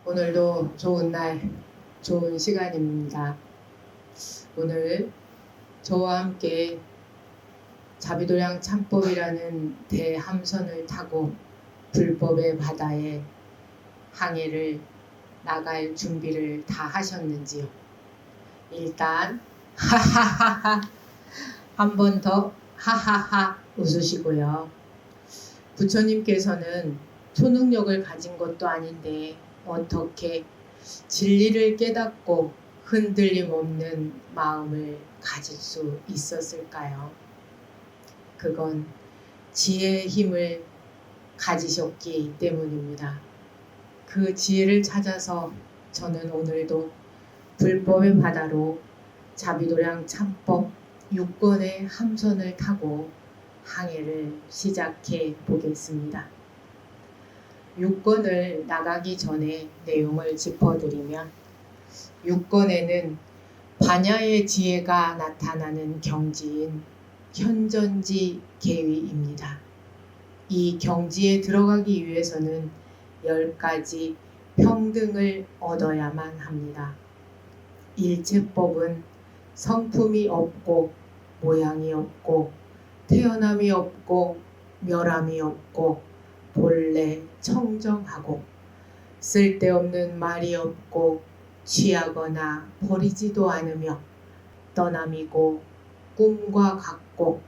오늘도 좋은 날, 좋은 시간입니다. 오늘 저와 함께 자비도량 참법이라는 대함선을 타고 불법의 바다에 항해를 나갈 준비를 다 하셨는지요? 일단 하하하하 한 번 더 하하하 웃으시고요. 부처님께서는 초능력을 가진 것도 아닌데 어떻게 진리를 깨닫고 흔들림 없는 마음을 가질 수 있었을까요? 그건 지혜의 힘을 가지셨기 때문입니다. 그 지혜를 찾아서 저는 오늘도 불법의 바다로 자비도량 참법 6권의 함선을 타고 항해를 시작해 보겠습니다. 6권을 나가기 전에 내용을 짚어드리면 6권에는 반야의 지혜가 나타나는 경지인 현전지 계위입니다. 이 경지에 들어가기 위해서는 10가지 평등을 얻어야만 합니다. 일체법은 성품이 없고 모양이 없고 태어남이 없고 멸함이 없고 본래 청정하고 쓸데없는 말이 없고 취하거나 버리지도 않으며 떠남이고 꿈과 같고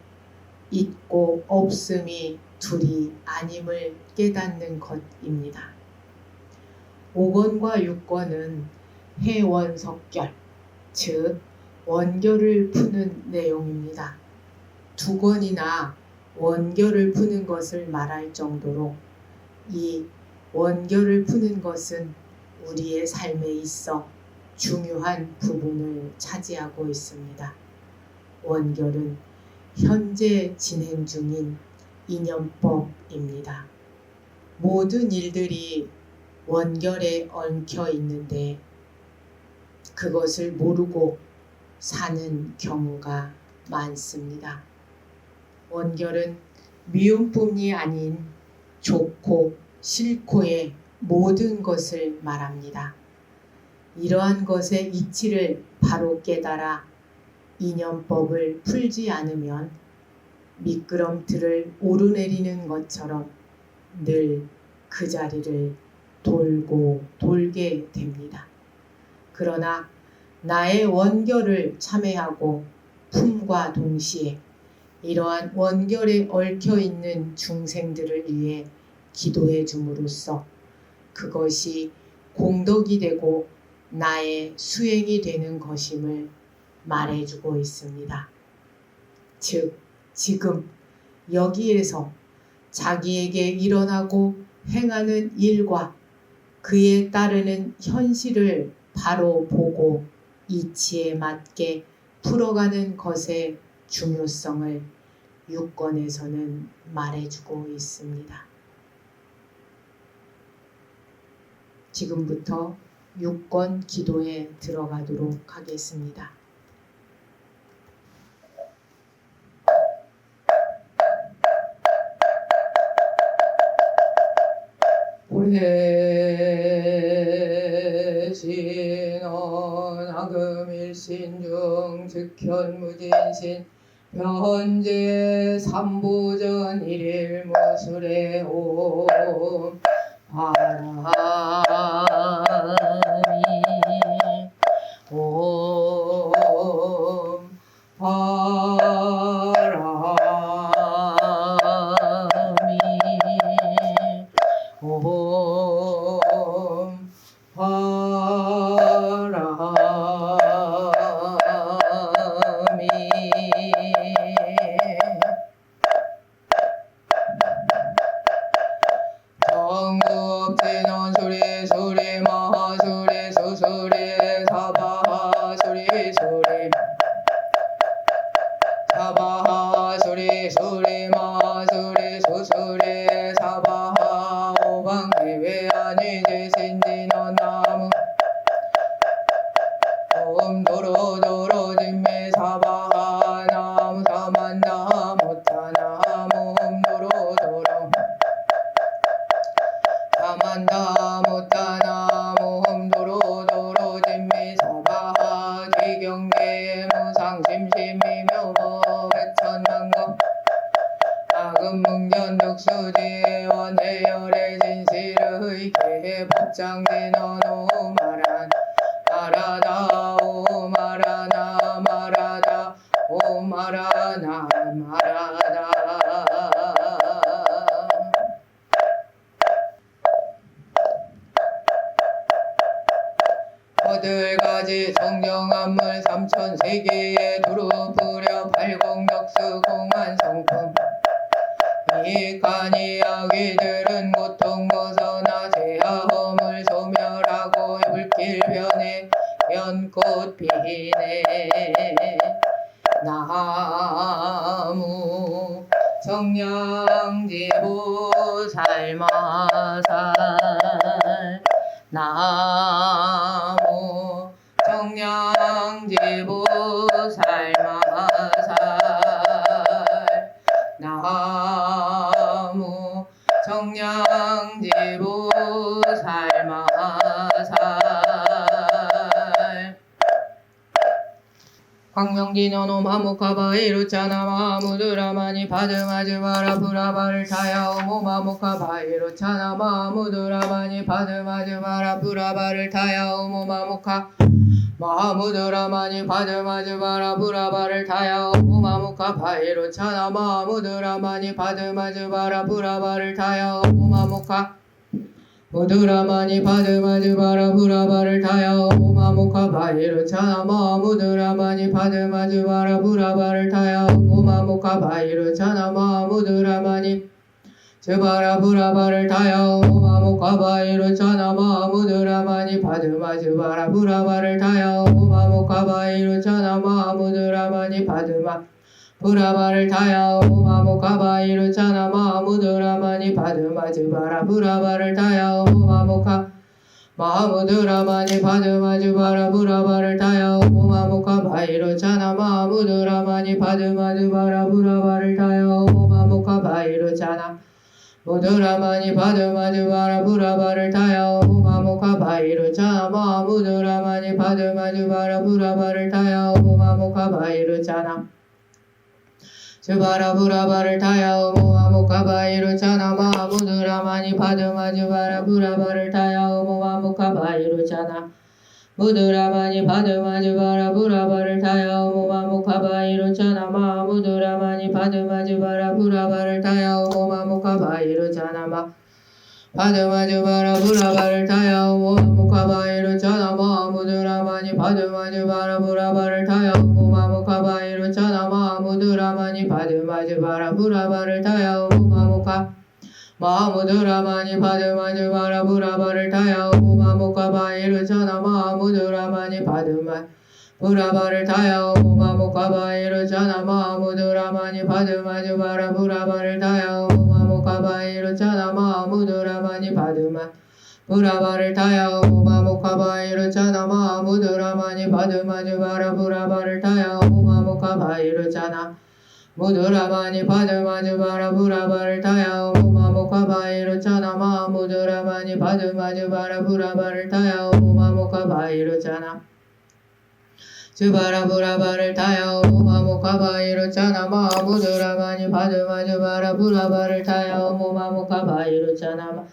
있고 없음이 둘이 아님을 깨닫는 것입니다. 5권과 6권은 해원석결, 즉 원결을 푸는 내용입니다. 2권이나 원결을 푸는 것을 말할 정도로 이 원결을 푸는 것은 우리의 삶에 있어 중요한 부분을 차지하고 있습니다. 원결은 현재 진행 중인 이념법입니다. 모든 일들이 원결에 얽혀 있는데 그것을 모르고 사는 경우가 많습니다. 원결은 미움뿐이 아닌 좋고 싫고의 모든 것을 말합니다. 이러한 것의 이치를 바로 깨달아 이념법을 풀지 않으면 미끄럼틀을 오르내리는 것처럼 늘 그 자리를 돌고 돌게 됩니다. 그러나 나의 원결을 참회하고 품과 동시에 이러한 원결에 얽혀있는 중생들을 위해 기도해 줌으로써 그것이 공덕이 되고 나의 수행이 되는 것임을 말해주고 있습니다. 즉 지금 여기에서 자기에게 일어나고 행하는 일과 그에 따르는 현실을 바로 보고 이치에 맞게 풀어가는 것의 중요성을 6권에서는 말해주고 있습니다. 지금부터 6권 기도에 들어가도록 하겠습니다. 보혜신원 하금일신중 즉현무진신 변제 삼보전 일일무술의 옴 바람이 옴 바람이 옴 바람이 정급진원 수리 수리 마하수리 수수리 사바하수리 수리 사바하수리 수리 마하수리 수수리 사바하 오방해외아니 제신진원 나무 옴 도로도로 진매 사바하 나무 사만나 못하나무 옴 도로도로 사만나 못하나무 제 법장지 너노 마란 마라다 오 마라나 마라다 오 마라나 마라다 거들가지 성경한물 삼천세계에 두루 부려 팔공덕수 공한 성품 이익하니 아기들은 고통 벗어나 제하 허물 소멸하고 불길 변해 연꽃 피네 나무 청량지보살마살 나무 청량지보살마살 나무 청량지보살마살 광명기너노 마모카바이루차나 마무드라마니 파드마즈바라 브라바를 타야오모 마모카바이루차나 마무드라마니 파드마즈바라 브라바를 타야오모 마모카 마무드라마니 파드마즈바라 브라바를 타야오모 마모카바이루차나 마무드라마니 파드마즈바라 브라바를 타야오모 마모카 무드라마니 파드마즈바라 브라바를 타야오모 마모카바이루차나 마무드라마니 파드마즈바라 브라바를 타야오모 마모카바이루차나 마무드라마니 즈바라 브라바를 타야오모 마모카바이루차나 마무드라마니 파드마즈바라 브라바를 타야오모 마모카바이루차나 마무드라마니 파드마 브라바를 타야오모 마모카바이루차나 마무드라마니 파드마즈바라 브라바를 타야오모 마모카 마무드라마니 파드마즈바라 브라바를 타야오모 마모카바이루차나 마무드라마니 파드마즈바라 브라바를 타야오모 마모카바이루차나 무드라마니 파드마즈바라 브라바를 타야오모 마모카바이루차나 마무드라마니 파드마즈바라 브라바를 타야오모 마모카바이루차나 즈바라 브라바를 타야오모 마모카바이루차나 마무드라마니 파드마즈바라 브라바를 타야오모 마모카바이루차나 무드라마니 파드마즈바라 브라바를 타야오모 마모카바이루차나 마무드라마니 파드마즈바라 브라바를 타야오모 마모카바이루차나 파드마즈바라 브라바를 타야오모 마모카바이루차나 마무드라마니 파드마즈바라 브라바를 타야오모 마모카바이루차나 마무드라마니 파드마즈바라 브라바를 타야오모 마모카 마무드라마니 파드마즈바라 브라바를 타야오모 마모카바이루차나 마무드라마니 파드마 브라바를 타야오모 마모카바이루차나 마무드라마니 파드마즈바라 브라바를 타야오모 마모카바이루차나 마무드라마니 파드마 브라바를 타야오모 마모카바이루차나 마무드라마니 파드마즈바라 브라바를 타야오모 마모카바이루차나 무드라마니 파드마즈바라 브라바를 타야오모 마모카바이루차나 마무드라마니 파드마즈바라 브라바를 타야오모 마모카바이루차나 즈바라 브라바를 타야오모 마모카바이루차나 마무드라마니 파드마즈바라 브라바를 타야오모 마모카바이루차나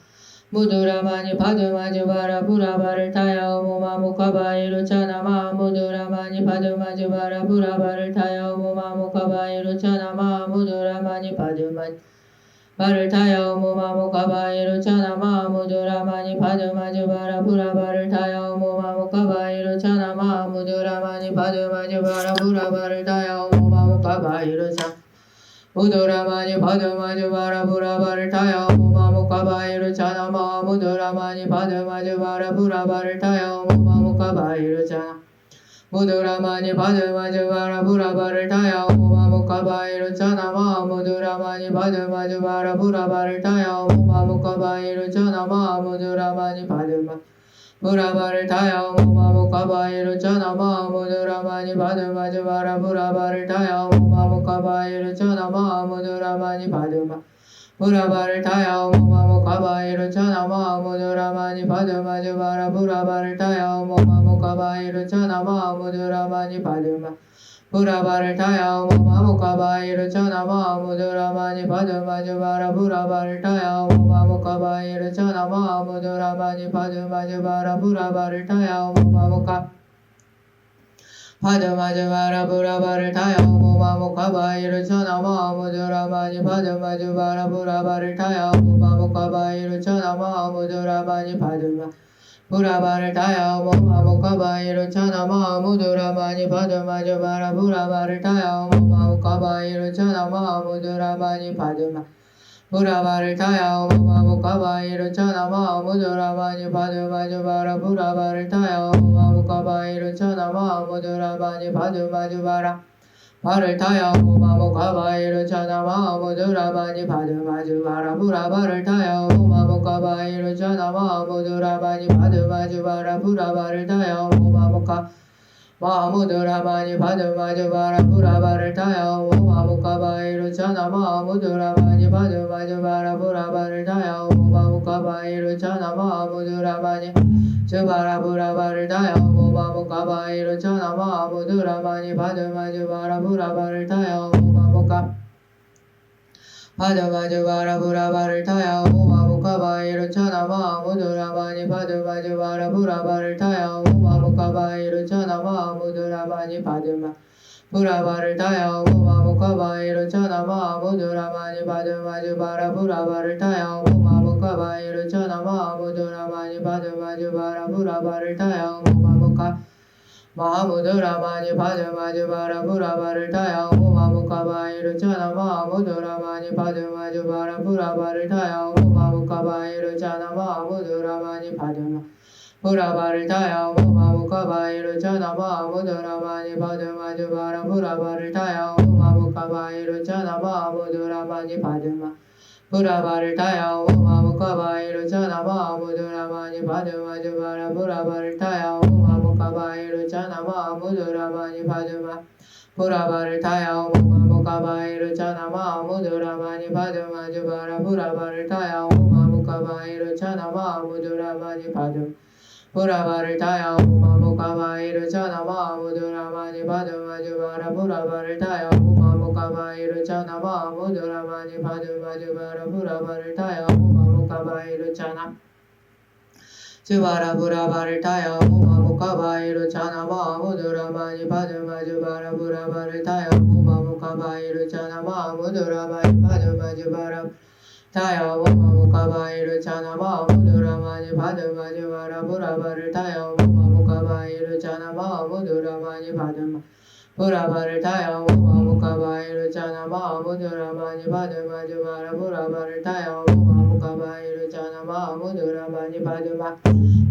무드라마니 파드마즈바라 브라바를 타야오모 마모카바이루차나 마무드라마니 파드마즈바라 브라바를 타야오모 마모카바이루차나 마무드라마니 파드마즈바를 타야오모 마모카바이루차나 마무드라마니 파드마즈바라 브라바를 타야오모 마모카바이루차나 마무드라마니 파드마즈바라 브라바를 타야오모 마모카바이루차나 무드라마니 파드마즈바라 브라바를 타야오모 마모카바이루차나 마무드라마니 파드마즈바라 브라바를 타야오모 마모카바이루차나 무드라마니 파드마즈바라 브라바를 타야오모 마모카바이루차나 마무드라마니 파드마즈바라 브라바를 타야오모 마모카바이루차나 마무드라마니 파드마 브라바를 타야오모 마모카바이루차나 마무드라마니 파드마즈바라 브라바를 타야오모 마모카바이루차나 마무드라마니 파드마 브라바를 타야오모 마모카바이루차나 마무드라마니 파드마즈바라 브라바를 타야오모 마모카바이루차나 마무드라마니 파드마 Puravartaya Mukabairu Chanama Muduramani Padumajubara Puravartaya Mukabairu Chanama Muduramani Padumajubara Puravartaya Muka Padumajubara Puravartaya Mukabairu Chanama Muduramani Padumajubara Puravartaya Mukabairu Chanama Muduramani Paduma Puravartaya Mukabairu Chanama Muduramani Padumajubara Puravartaya Mukabairu Chanama Muduramani Paduma Puravartaya Mukabairu Chanama Muduramani Padumajubara Puravartaya Mukabairu Chanama Muduramani Padumajubara Vartaya Mukabairu Chanama Muduramani Padumajubara Puravartaya Mukabairu Chanama Muduramani Padumajubara Puravartaya Muka Muduramani Padumajubara Puravartaya Mukabairu Chanama Muduramani Padumajubara Puravartaya Mukabairu Chanama Muduramani Jubara Puravartaya Mukabairu Chanama Muduramani Padumajubara Puravartaya Muka Padumajubara Puravartaya Mukabairu Chanama Muduramani Padumajubara Puravartaya Mukabairu Chanama Muduramani Paduma Puravartaya Mukabairu Chanama Muduramani Padumajubara Puravartaya Mukabairu Chanama Muduramani Padumajubara Puravartaya Muka Mahamuduramani Padumajubara Puravartaya Mukabairu Chanama Muduramani Padumajubara Puravartaya Mukabairu Chanama Muduramani Paduma Puravartaya Mukabairu Chanama Muduramani Padumajubara Puravartaya Mukabairu Chanama Muduramani Paduma Puravartaya Mukabairu Chanama Muduramani Padumajubara Puravartaya Mukabairu Chanama Muduramani Paduma Puravartaya Mukabairu Chanama Muduramani Padumajubara Puravartaya Mukabairu Chanama Muduramani Padum Puravartaya Mukabairu Chanama Muduramani Padumajubara Puravartaya Mukabairu Chanama Muduramani Padumajubara Puravartaya Mukabairu Chanama Jubara Puravartaya Mukabairu Chanama Muduramani Padumajubara Puravartaya Mukabairu Chanama Muduramani Padumajubara Taya Mukabairu Chanama Muduramani Padumajubara Puravartaya Mukabairu Chanama Muduramani Paduma Puravartaya Mukabairu Chanama Muduramani Padumajubara Puravartaya Mukabairu Chanama Muduramani Paduma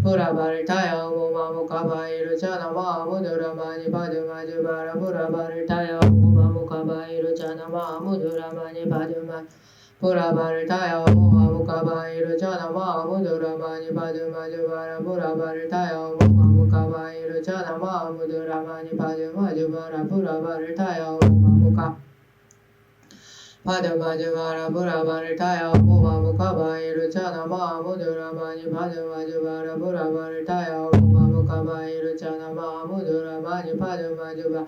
Puravartaya Mukabairu Chanama Muduramani Padumajubara Puravartaya Mukabairu Chanama Muduramani Paduma Puravartaya Mukabairu Chanama Muduramani Padumajubara Puravartaya Mukabairu Chanama Muduramani Padumajubara Puravartaya Muka Padumajubara Puravartaya Mukabairu Chanama Muduramani Padumajubara Puravartaya Mukabairu Chanama Muduramani Padumajubara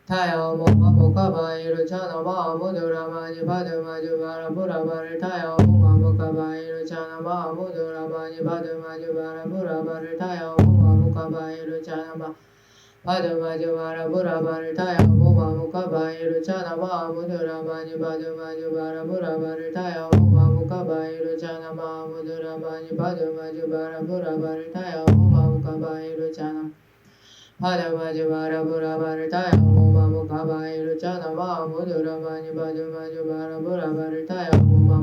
Taya Mukabairu Chanama Muduramani Padumajubara Puravartaya Mukabairu Chanama Muduramani Padumajubara Puravartaya Mukabairu Chanama Padumajubara Puravartaya Mukabairu Chanama Muduramani Padumajubara Puravartaya Mukabairu Chanama Muduramani Padumajubara Puravartaya Mukabairu Chanama Padumajubara Puravartaya Mukabairu Chanama Muduramani Padumajubara Puravartaya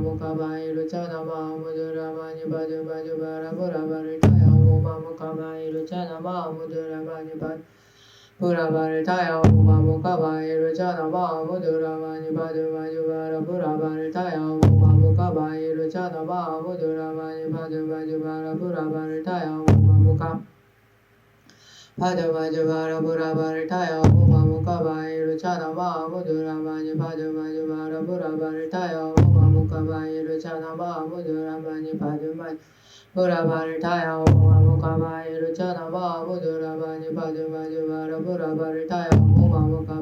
Mukabairu Chanama Muduramani Padumajubara Puravartaya Mukabairu Chanama Muduramani Puravartaya Mukabairu Chanama Muduramani Padumajubara Puravartaya Mukabairu Chanama Muduramani Padumajubara Puravartaya Padumajubara Puravartaya Mukabairu Chanama Muduramani Padumajubara Puravartaya Mukabairu Chanama Muduramani Padumajubara Puravartaya Mukabairu Chanama Muduramani Padumajubara Puravartaya Mukabairu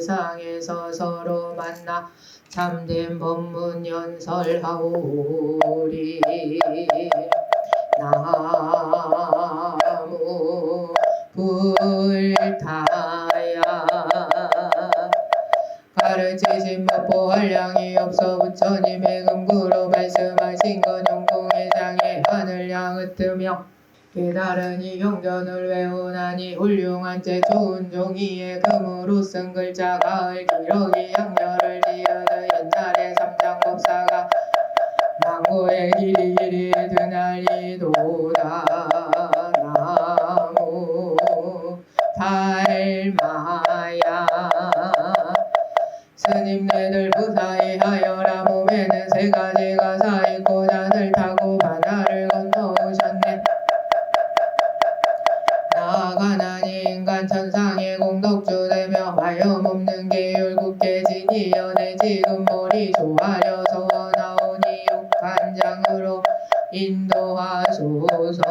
상에서 서로 만나 참된 법문 연설하오리. 나무 불타야 가르치신 법보 한량이 없어 부처님의 금구로 말씀하신 건 용궁회장의 하늘 양으뜨며 깨달은 이 경전을 외우나니 훌륭한 채 좋은 종이에 금으로 쓴 글자 가을 기러기 양렬을 지어도 옛날에 삼장법사가 망고의 길이 드날리도다. 나무 달마야 스님네들 무사히 하여라. 몸에는 세 가지가 사있고 잔을 타고 바다를 건너오셨네. 나가나니 인간 천상의 공덕주되며 화염 없는 계율 굳게 지니어내 지금 머리 조아려서 나오니 육한장으로 인도하소서.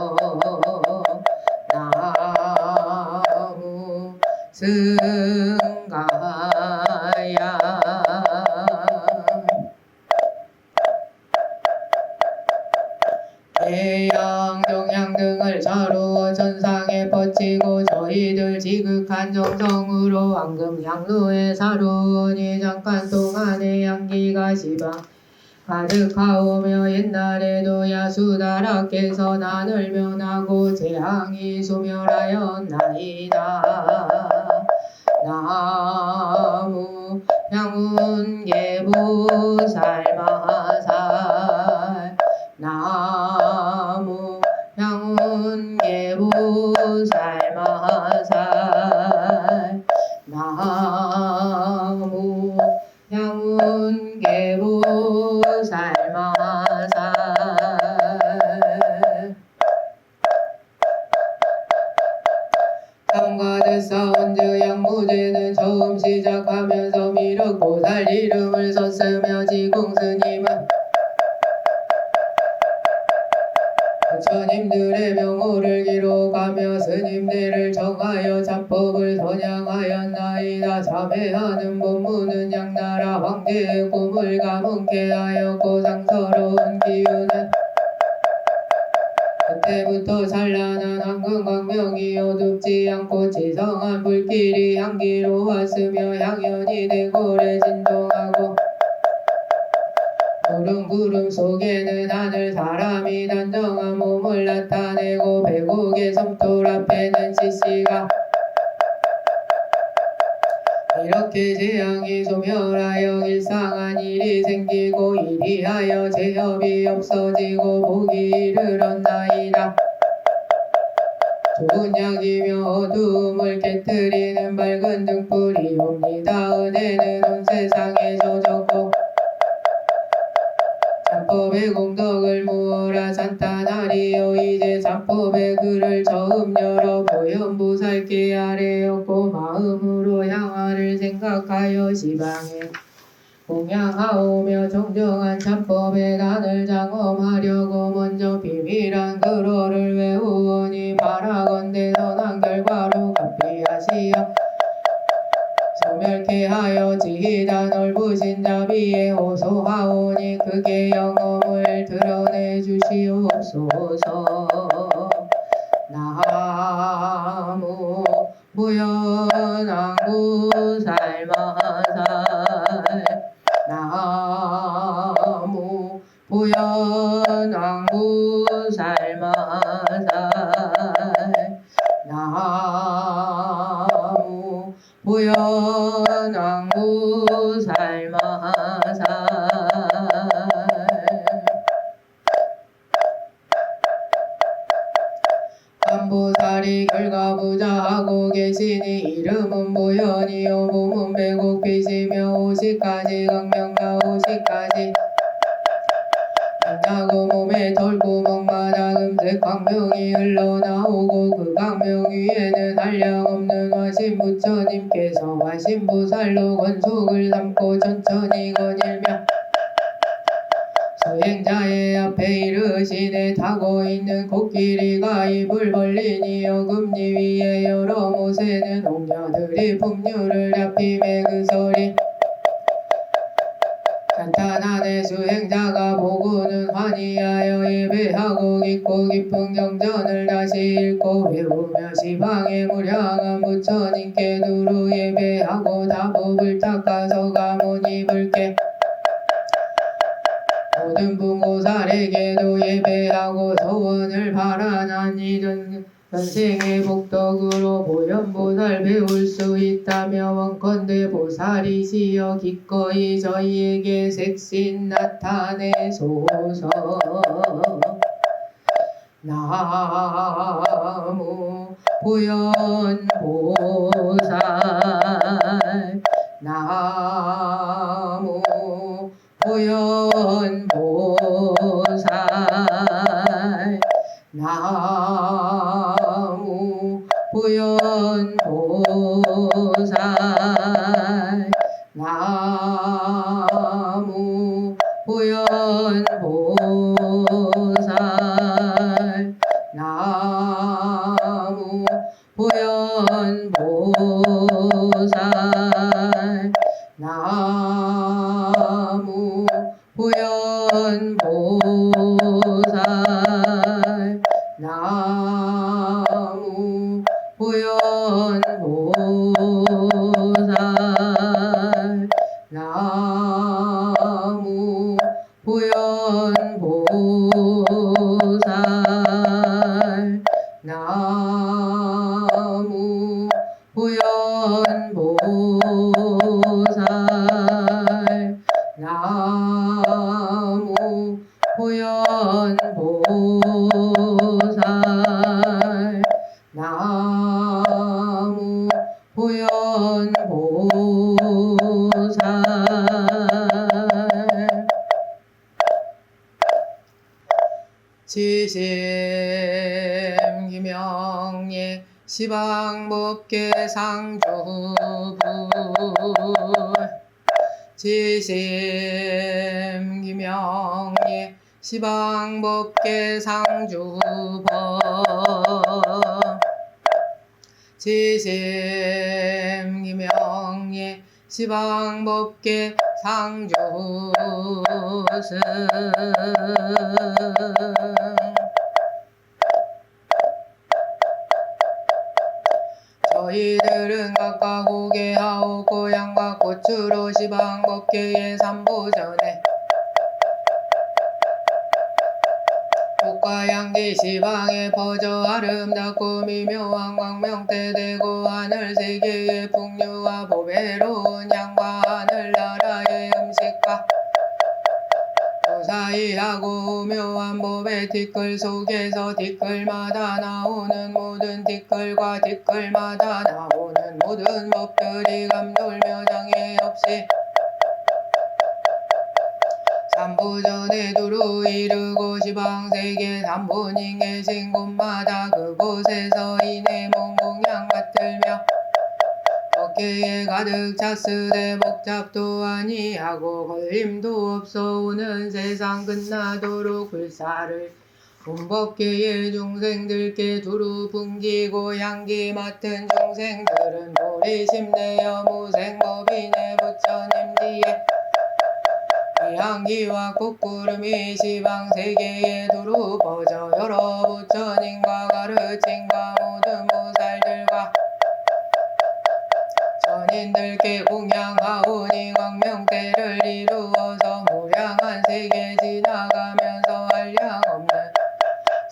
나무 승가야 대양 정양 등을 자루어 천상에 뻗치고 저희들 지극한 정성으로 황금 향로에 사루니 잠깐 동안에 향기가 시방 가득하오며 옛날에도 야수다락께서 난을 면하고 재앙이 소멸하였나이다. 나무 향운계보살마살 나무 향운계보살마살 나무 향운계보살마살 땀과 싸운즉 양무제는 처음 시작하면서 미륵보살 이름을 썼으며 지공스님은 부처님들의 명호를 기록하며 스님들을 정하여 참법을 선양하였나이다. 참회하는 법문은 양나라 황제의 꿈을 가문케 하였고 상서로운 기운은 그때부터 찬란한 황금광명이 어둡지 않고 지성한 불길이 향기로 왔으며 향연이 대궐에 진동하고 구름 속에는 하늘 사람이 단정한 몸을 나타내고 배국의 섬돌 앞에는 치씨가 이렇게 재앙이 소멸하여 일상한 일이 생기고 이리하여 죄업이 없어지고 복이 이르렀나이다. 좋은 약이며 어두움을 깨뜨리는 밝은 등불이 옵니다. 은혜는 온 세상에 젖었고 잠법의 공덕을 무어라 산탄하리요. 이제 잠법의 글을 처음 열어 보현보살께 아뢰었고 마음으로 향하를 생각하여 시방에 공양하오며 정정한 참법의 단을 장엄하려고 먼저 비밀한 글어를 외우오니 바라건대 선한 결과로 갚이하시어 소멸케 하여 지희다 넓으신 자비에 호소하오니 그게 영험을 드러내 주시옵소서. 나무 무연왕구살마살 나무 무연왕구살마살 나무 무연왕구살마살 한보살이 결과부자하고 계시니 이름은 보현이요 몸은 배고프시며 50가지 강명과 50가지 만나고 몸에 털구멍마다 금색 광명이 흘러나오고 그 광명 위에는 한량없는 화신부처님께서 화신보살로 권속을 삼고 천천히 거닐며 수행자의 앞에 이르시되 타고 있는 코끼리가 입을 벌리니여 금리 위에 여러 모세는 옥녀들이 풍류를 잡히매 그 소리 찬탄하네. 수행자가 보고는 환희하여 예배하고 깊고 깊은 경전을 다시 읽고 외우며 시방에 무량한 부처님께 두루 예배하고 다법을 닦아서 가모니 불께 모든 부모살에게도 예배하고 소원을 바라나니 전생의 복덕으로 보현보살 배울 수 있다며 원컨대 보살이시여 기꺼이 저희에게 색신 나타내소서. 나무 보현보살 나무 보현보살 나무 보현보살 나무 보현보살 나무 보현보살 나무 보현보살 나무 보현보살 나무 보현보살 나무 보현보살 나무 보현보살 나무 보현보살 지심 기명예 시방법계 상주부 지심 기명예 시방법계 상주법 지심 기명예 시방법계 상주승 저희들은 각각 고개하오 고향과 꽃으로 시방법계의 삼보전에 육과 양기 시방에 퍼져 아름답고 미묘한 광명대 대고 하늘 세계의 풍류와 보배로운 양과 하늘나라의 음식과 무사히하고 묘한 법의 티끌 속에서 티끌마다 나오는 모든 티끌과 티끌마다 나오는 모든 법들이 감돌며 장애 없이 삼부전에 두루 이르고 시방세계 삼부님 계신 곳마다 그곳에서 이내 몸공양 받들며 어깨에 가득 찼으되 복잡도 아니하고 걸림도 없어 오는 세상 끝나도록 불사를 운법계의 중생들께 두루 풍기고 향기 맡은 중생들은 보리심내어 무생법인의 부처님 뒤에 향기와 꽃구름이 시방세계에 두루 퍼져 여러 부처님과 가르침과 모든 보살들과 전인들께 공양하오니 광명대를 이루어서 무량한 세계 지나가면서 한량없는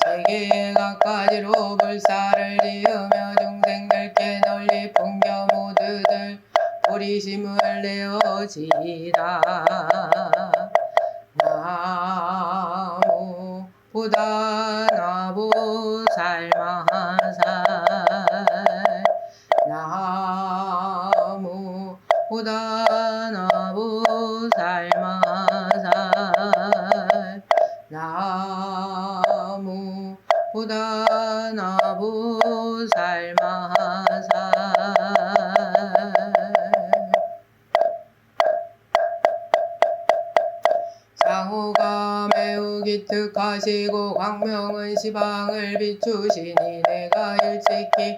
세계에 각가지로 불사를 지으며 중생들께 널리 풍겨 모두들 보리심을 내어지이다. 나무 부다나보살 마살 나무 부다나보살 마살 나무 부다나보살 마살 장후가 매우 기특하시고 광명은 시방을 비추시니 내가 일찍이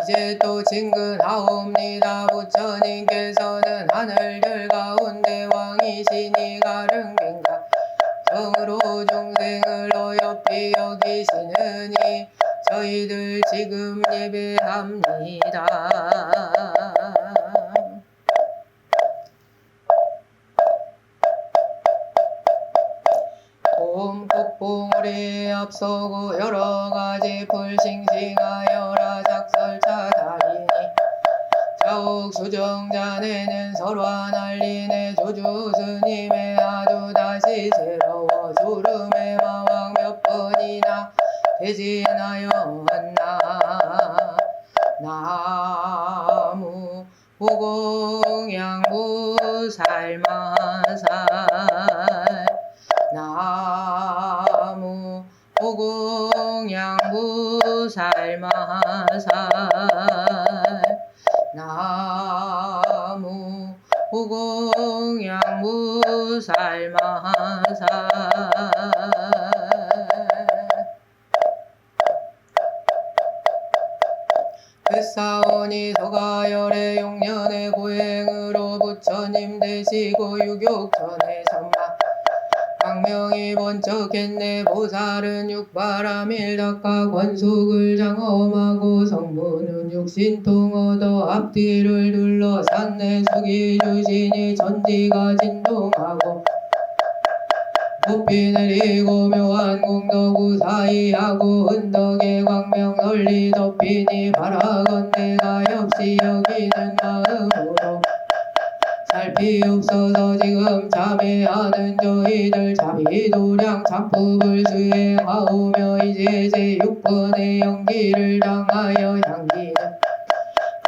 이제 또 진근하옵니다. 부처님께서는 하늘들 가운데 왕이시니 가릉빈가 정으로 중생을 어여삐 여기시느니 저희들 지금 예배합니다. 봄꽃봉오리에 앞서고 여러가지 불싱싱하여라 작설차 다리니 자옥 수정자네는 설화 날리네 조주스님의 아주 다시 새로워 주름의 마왕 몇 번이나 되지나였나. 나무 보공양보살 마살 나무 보공양보살 마살 나무 보공양보살 마살 뱃사오니 서가열의 용년의 고행으로 부처님 되시고 유격전의 선마 광명이 번쩍했네. 보살은 육바람일 닦아 권속을 장엄하고 성부는 육신통 얻어 앞뒤를 둘러쌌네. 숙이 주시니 천지가 진동하고 높이 내리고 묘한 공덕 우사히하고 은덕의 광명 널리 덮이니 바라건대가 없이 여기는 마음으로 살피옵소서. 지금 참회하는 저희들 자비도량 참법을 수행하오며 이제 제6번의 연기를 당하여 향기는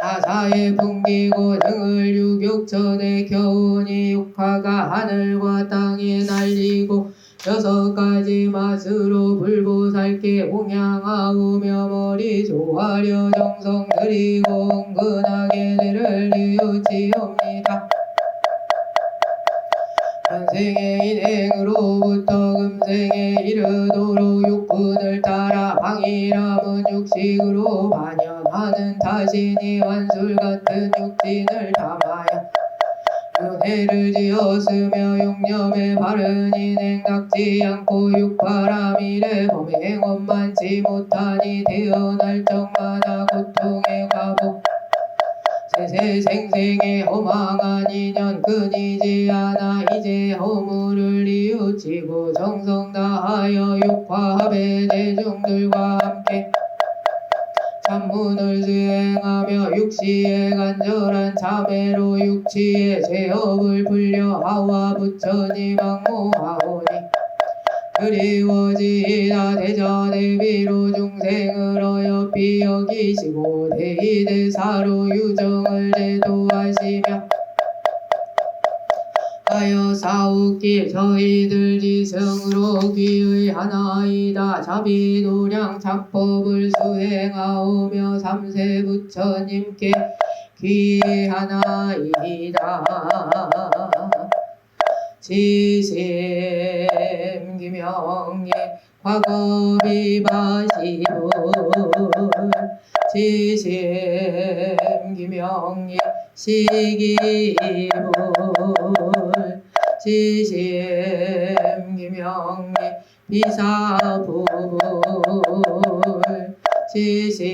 나사에 풍기고 등을 유격전에 겨우니 육화가 하늘과 땅에 날리고 6가지 맛으로 불보살께 공양하오며 머리 조아려 정성 들이고 은근하게 죄를 뉘우치옵니다. 현생의 인행으로부터 금생에 이르도록 육분을 따라 방이람은 육식으로 반연하는 타신이 환술같은 육진을 담아야 윤회를 지었으며 육념에 바른 인행 닦지 않고 육바람일에 범행 원만치 못하니 태어날 적마다 고통의 과복 새 생생의 허망한 인연 끊이지 않아 이제 허물을 뉘우치고 정성 다하여 육화합의 대중들과 함께 참문을 수행하며 육시의 간절한 참회로 육치의 죄업을 풀려 하와 부처님 항모하오니 그리워지이다 대자 대비로 중생을 어여삐 여기시고 대의대사로 유정을 제도하시며 하여 사웃길 저희들 지성으로 귀의 하나이다 자비도량 참법을 수행하오며 삼세 부처님께 귀하나이다. 지심 기명예 과거비바시불 지심 기명예 시기불 지심 기명예 비사불 지심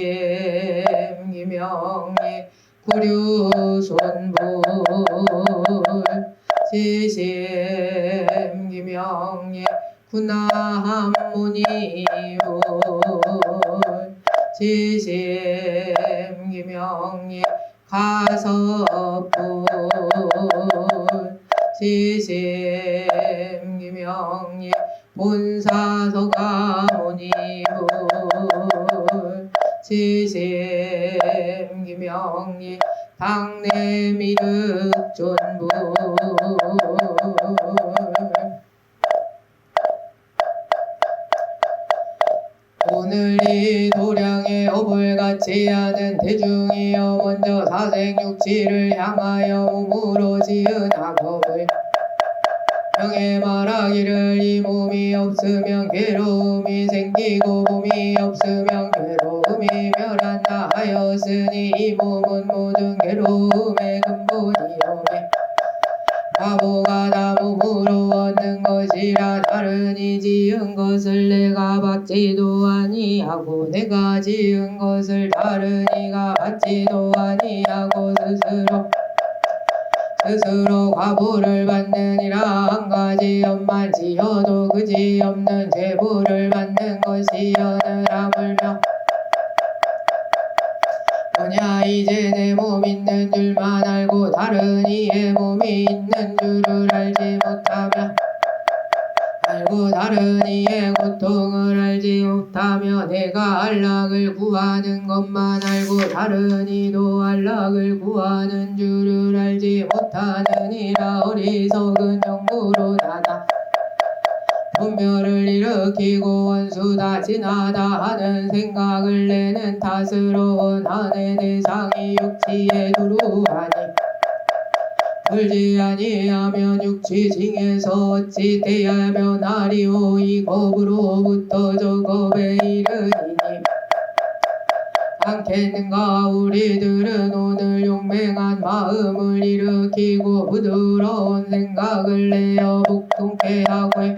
기명예 구류손불 지심 기명예 군함무니불 지심 기명예 가섭불 지심 기명예 본사서가모니불 지심 기명예 당내미륵존불 오늘 이 도량의 업을 갖지 않은 대중이여 먼저 사생육지를 향하여 몸으로 지은 악업을 명예 말하기를 이 몸이 없으면 괴로움이 생기고 몸이 없으면 괴로움이 멸한다 하였으니 이 몸은 모든 괴로움의 근본이오매 바보가 다 몸으로 얻는 것이라 다른이 지은 것을 내가 받지도 아니하고 내가 지은 것을 다른이가 받지도 아니하고 스스로 과보를 받느니라. 한 가지 업만 지어도 그지 없는 제보를 받는 것이여느라 물며 뭐냐 이제 내 몸 있는 줄만 알고 다른 이의 몸이 있는 줄을 알지 못하며 알고 다른 이의 고통을 알지 못하며 내가 안락을 구하는 것만 알고 다른 이도 안락을 구하는 줄을 알지 못하느니라. 어리석은 영구로 나다 분별을 일으키고 원수다 진하다 하는 생각을 내는 탓으로 원한의 대상이 육지에 두루하니 불지 아니하면 육지 징에서 어찌 대하며 나리오. 이 겁으로부터 저 겁에 이르리니 않겠는가. 우리들은 오늘 용맹한 마음을 일으키고 부드러운 생각을 내어 복통케 하고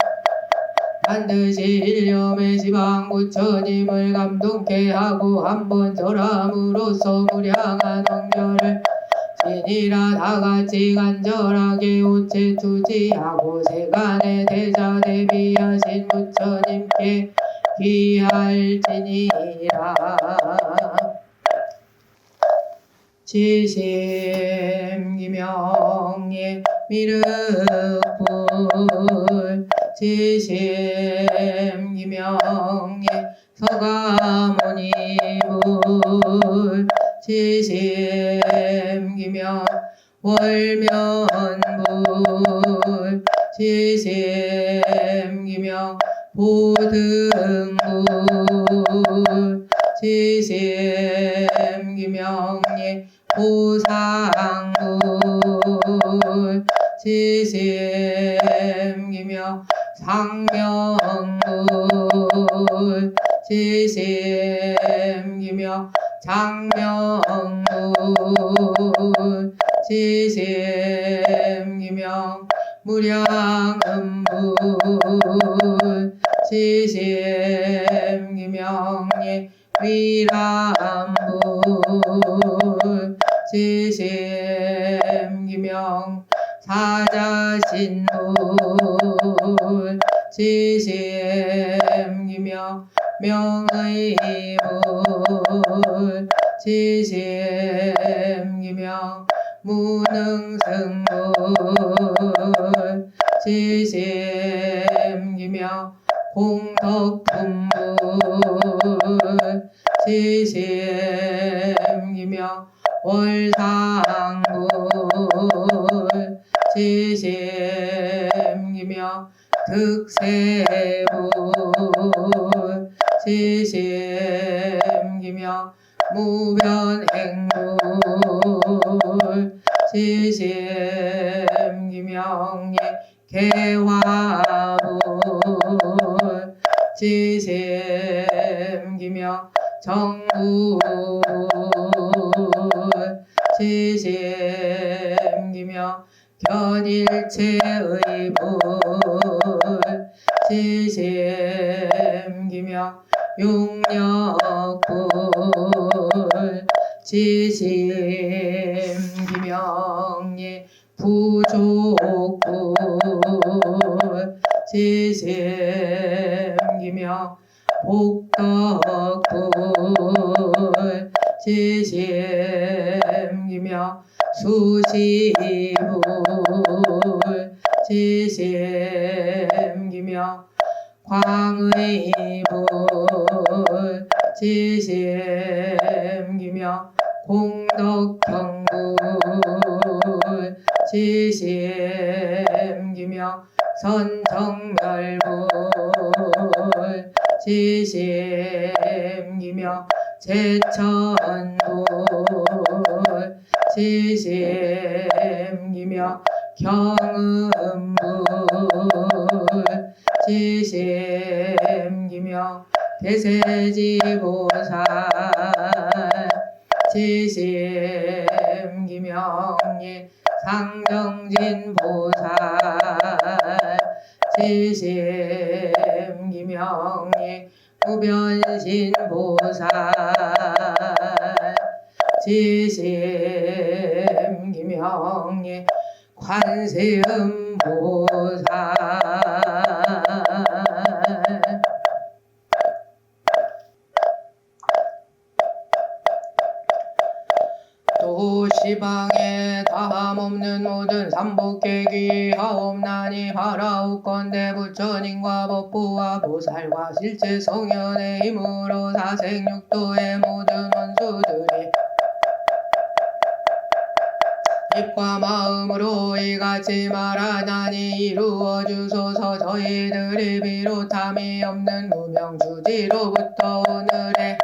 반드시 일념의 지방 부처님을 감동케 하고 한번 절함으로써 무량한 왕결을 지니라. 다같이 간절하게 오체 투지하고 세간의 대자 대비하신 부처님께 귀할지니라. 지심 기명예 미륵불 지심 기명예 서가모니불 지심 기명 월면불 지심 기명 보등불 지심 기명예 보상불 지심 기명 상명불 지심 기명 장명불 지심 기명 무량음불 지심 기명예 위람불 지심 지심기명 명의불 지심기명 무능승불 지심기명 공덕분불 지심기명 월상불 지심기명 득세불 지심기명 무변행불 지심기명 개화불 지심기명 정불 지심기명 견일체의불 지심기명 용력불 지심기명 부족불 지심기명 복덕불 지심기명 수시불 지심기명 광의불 지심기명 공덕경불 지심기명 선정멸불 지심기명 제천불 지심기명 경음불 지심기명 대세지보살 지심기명 상정진보살 지심기명 무변신보살 지심기명 관세음보살 도시방에 다함없는 모든 삼복계기 하옵나니 하라옵건대 부처님과 법부와 보살과 실제 성현의 힘으로 사생육도의 모든 원수들이 입과 마음으로 이같이 말하나니 이루어 주소서. 저희들이 비롯함이 없는 무명주지로부터 오늘의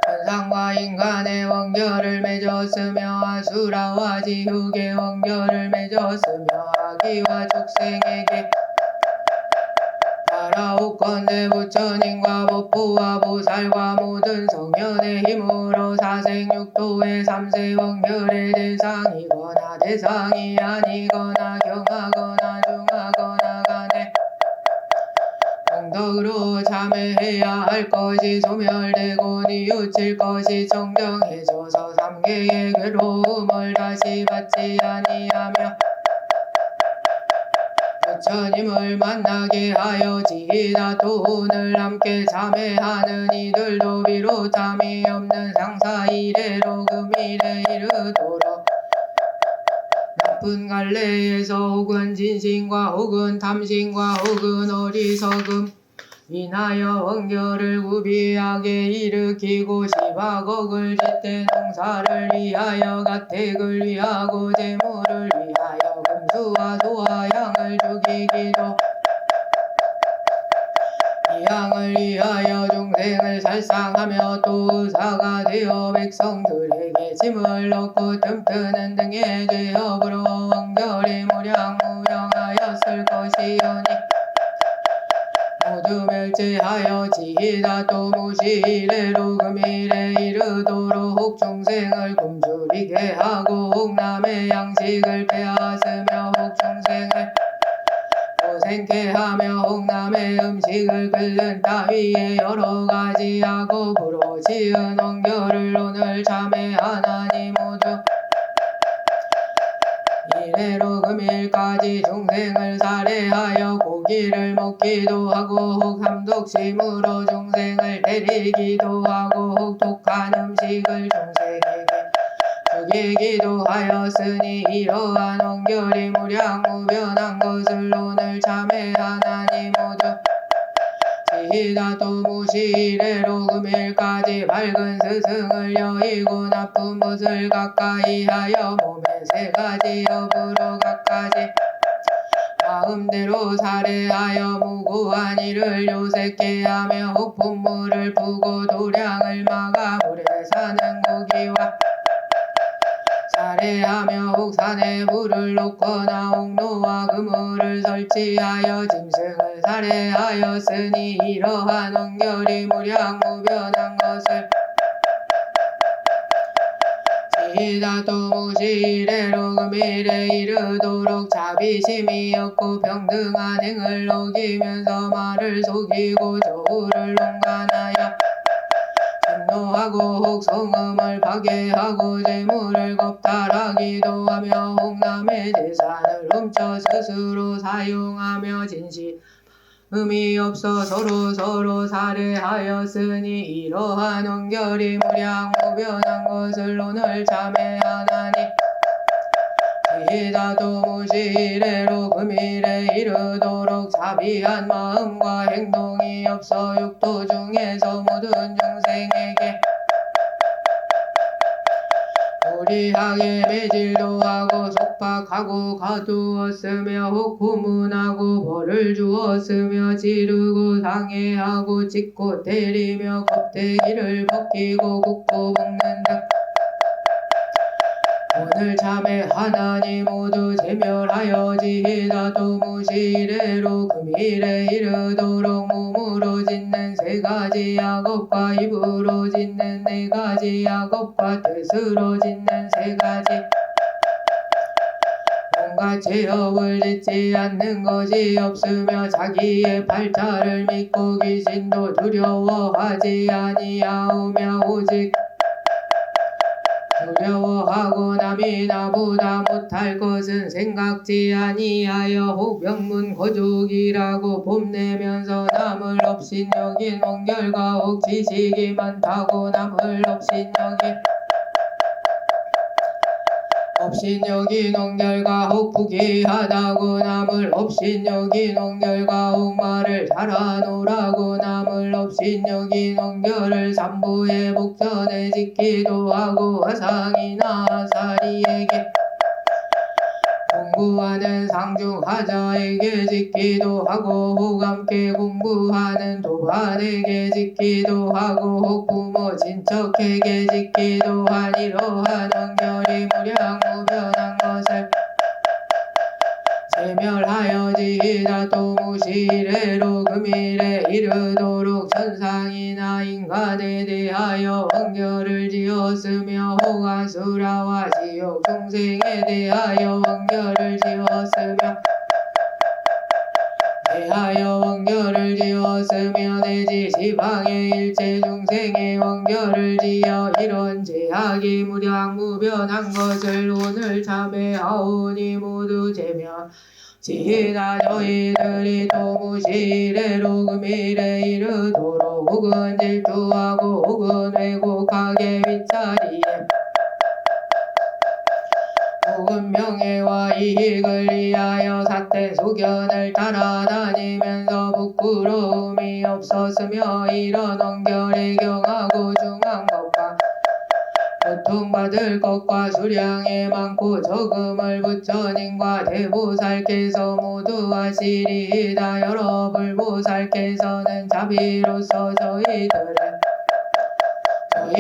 천상과 인간의 원결을 맺었으며 아수라와 지옥의 원결을 맺었으며 아기와 축생에게 하라옵건대 부처님과 법부와 보살과 모든 성현의 힘으로 사생육도의 삼세 원결의 대상이거나 대상이 아니거나 경하거나 중하거나 간에 공덕으로 참회해야 할 것이 소멸되고 뉘우칠 것이 정정해져서 삼계의 괴로움을 다시 받지 아니하며 부처님을 만나게 하여지이다. 또 오늘 함께 참회하는 이들도 비롯함이 없는 상사 이래로 금일에 이르도록 나쁜 갈래에서 혹은 진심과 혹은 탐심과 혹은 어리석음 인하여 원결을 구비하게 일으키고 시박억을 짓대 농사를 위하여 가택을 위하고 재물을 위하여 금수와 소와 양을 죽이기도 이 양을 위하여 중생을 살상하며 또 의사가 되어 백성들에게 짐을 넣고 틈트는 등의 죄업으로 원결이 무량무량하였을 것이오니 모두 멸제하여지이다. 또 무시이래로 금일에 이르도록 중생을 굶주리게 하고 혹남의 양식을 빼앗으며 혹중생을 고생케 하며 혹남의 음식을 끓는 따위에 여러가지 악업으로 지은 원결을 오늘 참회하나니 모두 이래로 금일까지 중생을 살해하여 고기를 먹기도 하고 혹 삼독심으로 중생을 때리기도 하고 혹 독한 음식을 중생에게 죽이기도 하였으니 이러한 원결이 무량무변한 것을 오늘 참회하나니 모두 지희다도 무시이래로 금일까지 밝은 스승을 여의고 나쁜 것을 가까이 하여 몸에 세 가지 업으로 각가지 마음대로 살해하여 무고한 이를 요새케 하며 혹 분물을 푸고 도량을 막아 물에 사는 고기와 살해하며 혹 산에 불을 놓거나 옥로와 그물을 설치하여 짐승을 살해하였으니 이러한 원결이 무량무변한 것을 지다도 무시이래로 금일에 이르도록 자비심이 없고 평등한 행을 어기면서 말을 속이고 저울을 농간하여 진노하고 혹 성음을 파괴하고 재물을 겁탈하기도 하며 혹 남의 재산을 훔쳐 스스로 사용하며 진실음이 없어 서로 살해하였으니 이러한 원결이 무량무변한 것을 오늘 참회하나니 지다도 무시이래로 금일에 이르도록 자비한 마음과 행동이 없어 육도 중에서 모든 중생에게 무리하게 매질도 하고 속박하고 가두었으며 혹 고문하고 벌을 주었으며 지르고 상해하고 찢고 때리며 껍데기를 벗기고 굽고 볶는 등 오늘 참회하나니 모두 제멸하여 지다도 무시이래로 금일에 이르도록 몸으로 짓는 세 가지 악업과 입으로 짓는 네 가지 악업과 뜻으로 짓는 세 가지 온갖 죄업을 짓지 않는 것이 없으며 자기의 팔자를 믿고 귀신도 두려워하지 아니하오며 오직 두려워하고 남이 나보다 못할 것은 생각지 아니하여 혹 명문 거족이라고 뽐내면서 남을 업신여긴 원결과 혹 지식이 많다고 남을 업신여긴 원결과 혹 부귀하다고 남을 업신여긴 원결과 혹 말을 잘하노라고 남을 업신여긴 원결을 삼부의 복전에 짓기도 하고 화상이나 사리에게 공부하는 상중하자에게 짓기도 하고 혹 함께 공부하는 도반에게 짓기도 하고 혹 부모 친척에게 짓기도 한 이러한 원결이 무량무변한 것을 제멸하여 지다도 무시이래로 금일에 이르도록 천상이나 인간에 대하여 원결을 지었으며 혹 아수라와 지옥 중생에 대하여 원결을 지었으며 내지 지방의 일체 중생의 원결을 지어 이런 죄악이 무량무변한 것을 오늘 참회하오니 모두 제멸 지다 너희들이 또 무시이래로 금일에 이르도록 혹은 질투하고 혹은 왜곡하게 윗자리에 혹은 명예와 이익을 위하여 삿대 소견을 따라다니면서 부끄러움이 없었으며 이런 원결에 경하고 중한 것과 고통받을 것과 수량에 많고 적음을 부처님과 대보살께서 모두 하시리이다. 여러 불보살께서는 자비로서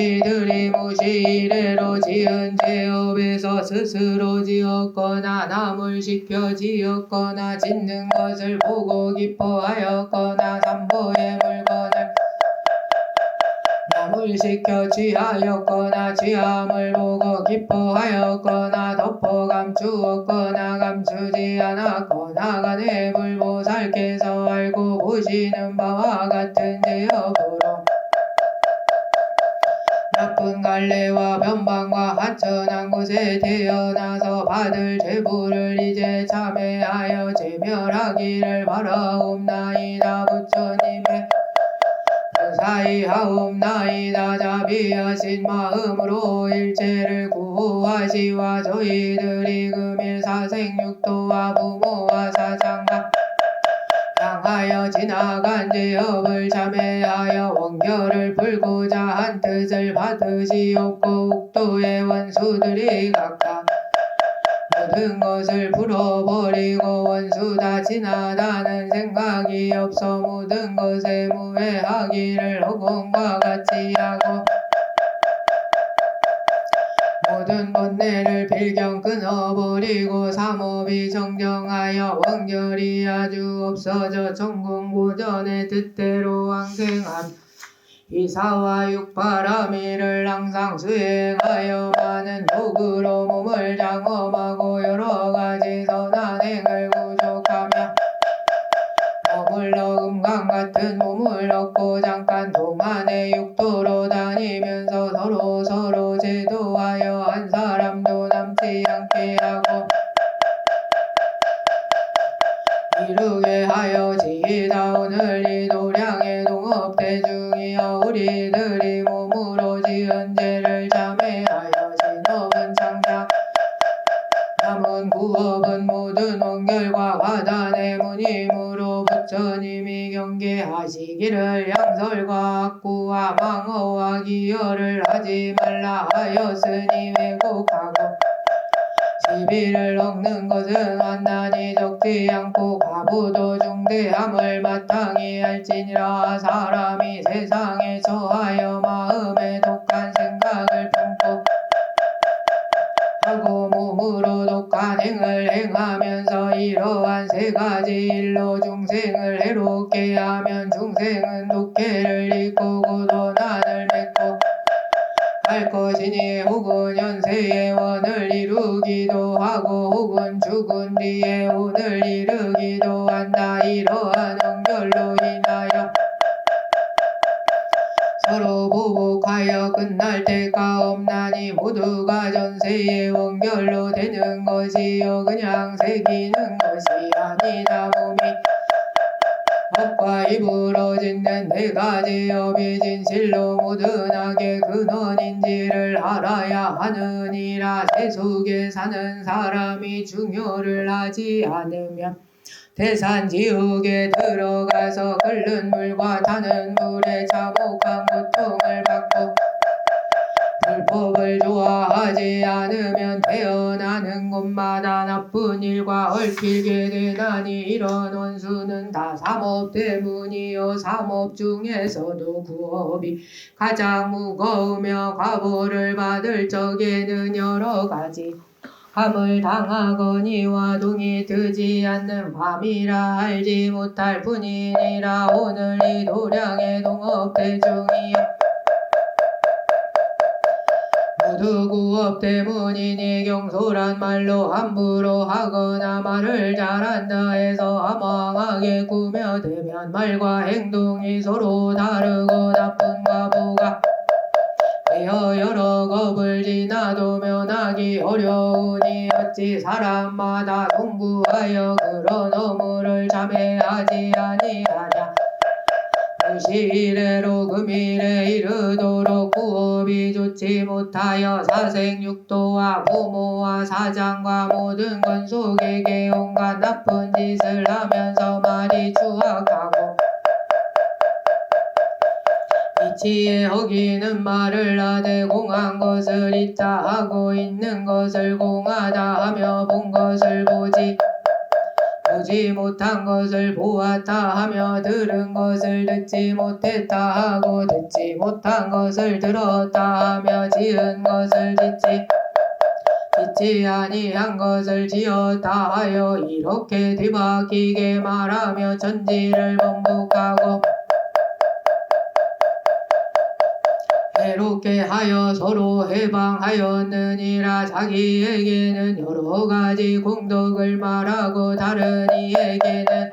저희들이 무시이래로 지은 죄업에서 스스로 지었거나 남을 시켜 지었거나 짓는 것을 보고 기뻐하였거나 삼보의 물건을 남을 시켜 취하였거나 취함을 보고 기뻐하였거나 덮어 감추었거나 감추지 않았거나 간에 불보살께서 알고 보시는 바와 같은 죄업으로 나쁜 나쁜 갈래와 변방과 하천한 곳에 태어나서 받을 죄부를 이제 참회하여 제멸하기를 바라옵나이다. 부처님의 사이하옵나이다. 자비하신 마음으로 일체를 구호하시와 저희들이 금일 사생육도와 부모와 사장과 당하여 지나간 죄업을 참회하여 원결을 풀고자 한 뜻을 받으시옵고 옥도의 원수들이 각각 모든 것을 풀어버리고 원수 다 지나다는 생각이 없어 모든 것에 무해하기를 허공과 같이 하고 모든 번뇌를 필경 끊어버리고 삼업이 정정하여 원결이 아주 없어져 천공보전의 뜻대로 왕생함 이사와 육바라미를 항상 수행하여 많은 도구로 몸을 장엄하고 여러가지 선한 행을 구족하며 머물러 금강 같은 몸을 얻고 잠깐 동안의 육도로 다니면서 서로 제도하여 한 사람도 남지 않게 하고 이루게 하여지이다. 오늘 이 도량의 동업대중이여 우리들이 몸으로 지은 죄를 참회하여 진업은 창작 남은 구업은 모든 원결과 화단의 무님으로 부처님이 경계하시기를 양설과 악구와 망어와 기여를 하지 말라 하였으니 왜곡하고 시비를 얻는 것은 완단히 적지 않고 과부도 중대함을 마땅히 할지니라. 사람이 세상에 처하여 마음에 독한 생각을 품고 하고 몸으로 독한 행을 행하면서 이러한 세 가지 일로 중생을 해롭게 하면 중생은 독해를 입고 고도난을 맺고 할 것이니 혹은 현세의 원을 이루기도 하고 혹은 죽은 뒤에 혼을 이루기도 한다. 이러한 원결로 인하여 서로 보복하여 끝날 때가 없나니 모두가 전세의 원결로 되는 것이요 그냥 새기는 것이 아니다. 몸이 업과 입으로 짓는 네 가지 업이 진실로 모든 악의 근원인지를 알아야 하느니라. 세속에 사는 사람이 중요를 하지 않으면 대산지옥에 들어가서 끓는 물과 타는 물에 참혹한 고통을 받고 불법을 좋아하지 않으면 태어나는 곳마다 나쁜 일과 얽히게 되나니 이런 원수는 다 삼업 때문이요. 삼업 중에서도 구업이 가장 무거우며 과보를 받을 적에는 여러 가지 함을 당하거니와 동이 뜨지 않는 밤이라 알지 못할 뿐이니라. 오늘 이 도량의 동업대중이여 모두 구업 때문이니 경솔한 말로 함부로 하거나 말을 잘한다 해서 허망하게 꾸며대면 말과 행동이 서로 다르고 나쁜 과보가 되어 여러 겁을 지나도 면하기 어려우니 어찌 사람마다 공부하여 그런 어물을 참회하지 아니하랴. 시일에로 금일에 이르도록 구업이 좋지 못하여 사생육도와 부모와 사장과 모든 권속에게 온갖 나쁜 짓을 하면서 말이 추악하고 이치에 어기는 말을 하되 공한 것을 있다 하고 있는 것을 공하다 하며 본 것을 보지 못한 것을 보았다 하며 들은 것을 듣지 못했다 하고 듣지 못한 것을 들었다 하며 지은 것을 짓지 아니한 것을 지었다 하여 이렇게 뒤바뀌게 말하며 천지를 번복하고 해롭게 하여 서로 해방하였느니라. 자기에게는 여러 가지 공덕을 말하고 다른 이에게는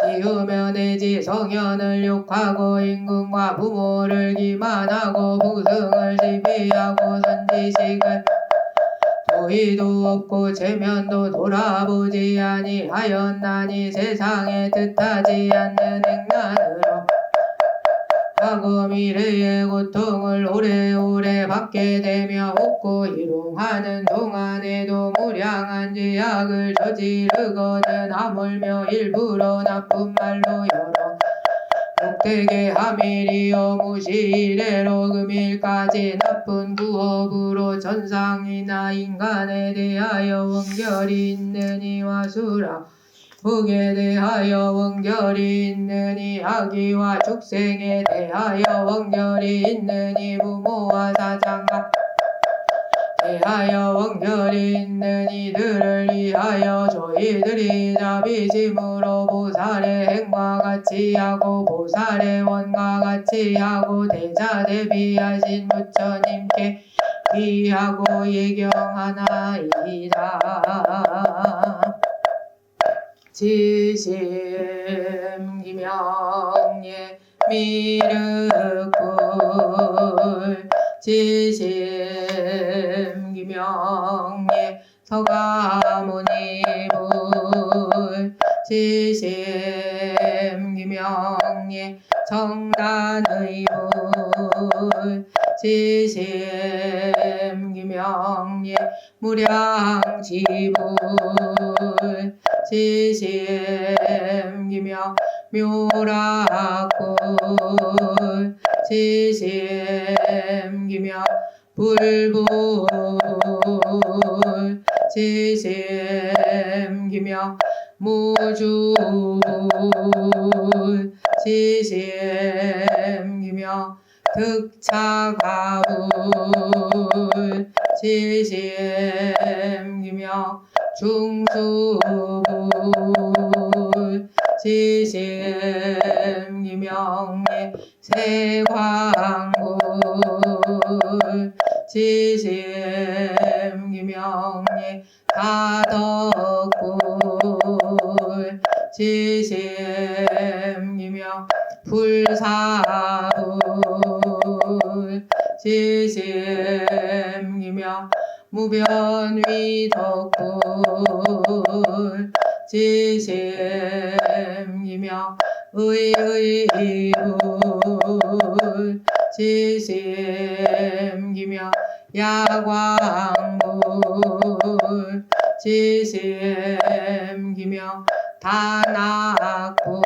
지으며 내지 성현을 욕하고 임금과 부모를 기만하고 부승을 시비하고 선지식을 도의도 없고 체면도 돌아보지 아니하였나니 세상에 뜻하지 않는 행난으로 하고 미래의 고통을 오래오래 받게 되며 웃고 희롱하는 동안에도 무량한 죄악을 저지르거든 하물며 일부러 나쁜 말로 여러 욕되게 함일이요 무시이래로 금일까지 나쁜 구업으로 전상이나 인간에 대하여 원결이 있느니와 수라 북에 대하여 원결이 있느니 아기와 축생에 대하여 원결이 있느니 부모와 사장과 대하여 원결이 있느니 이들을 위하여 저희들이 자비심으로 보살의 행과 같이 하고 보살의 원과 같이 하고 대자 대비하신 부처님께 귀하고 예경하나이다. 지심 기명예 미륵불 지심 기명예 서가모니불 지심 기명예 정단의불 지심 기명예 무량지불 지심 기명 묘락불 지심 기명 불불 지심 기명 무주불 지심 기명 득차가불 지심 기명 중수불 지심 기명예 세광불 지심 기명예 다덕불 지심 기명 불사불 지심 기명 무변위덕불 지심 기명 의의불 지심 기명 야광불 지심 기명 단학불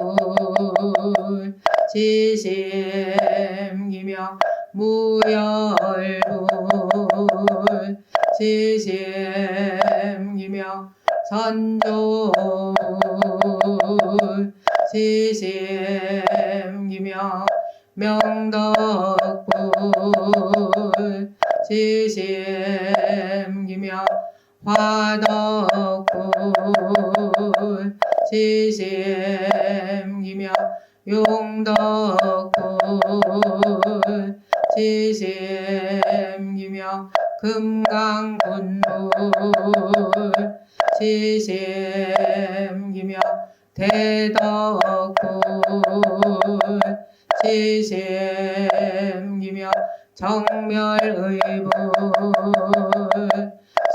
지심 기명 무열불 지심 기명 선조불 지심 기명 명덕불 지심 기명 화덕불 지심 기명 용덕불 지심 기명 금강군불 지심 기명 대덕불 지심 기명 정멸의불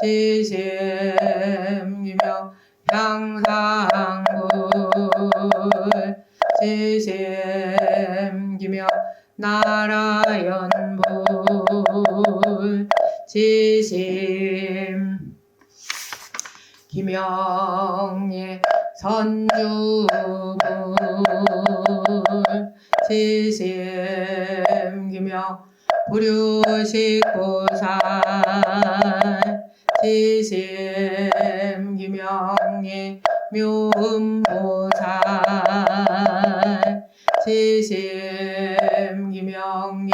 지심 기명 향상불 지심 기명 나라연불 지심 기명예 선주불 지심 기명 불유식보살 지심 기명예 묘음보살 지심 기명예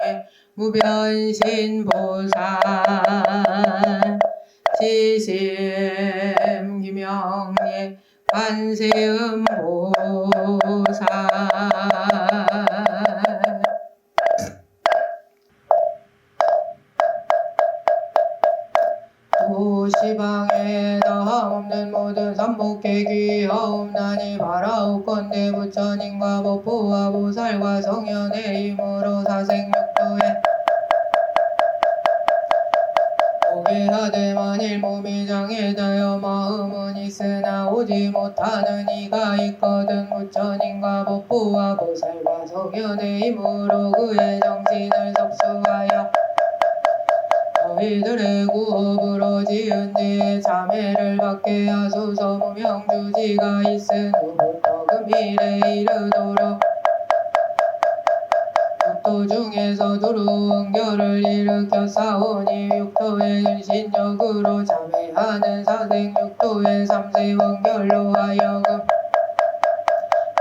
무변신보살 지심 기명예 관세음보살 도시방에 다 없는 모든 삼복계 귀하옵나니 바라 사오건대 부처님과 법보와 보살과 성현의 힘으로 사생육도에 오게 하되 만일 몸이 장애되어 마음은 있으나 오지 못하는 이가 있거든 부처님과 법보와 보살과 성현의 힘으로 그의 정신을 섭수하여 너희들의 구업으로 지은 지에 자매를 받게 하소서. 무명주지가 있은 후부터 금일에 이르도록 육도 중에서 두루응결을 일으켜 싸우니 육도의 근신력으로 자매하는 사생육도의 삼세원결로 하여금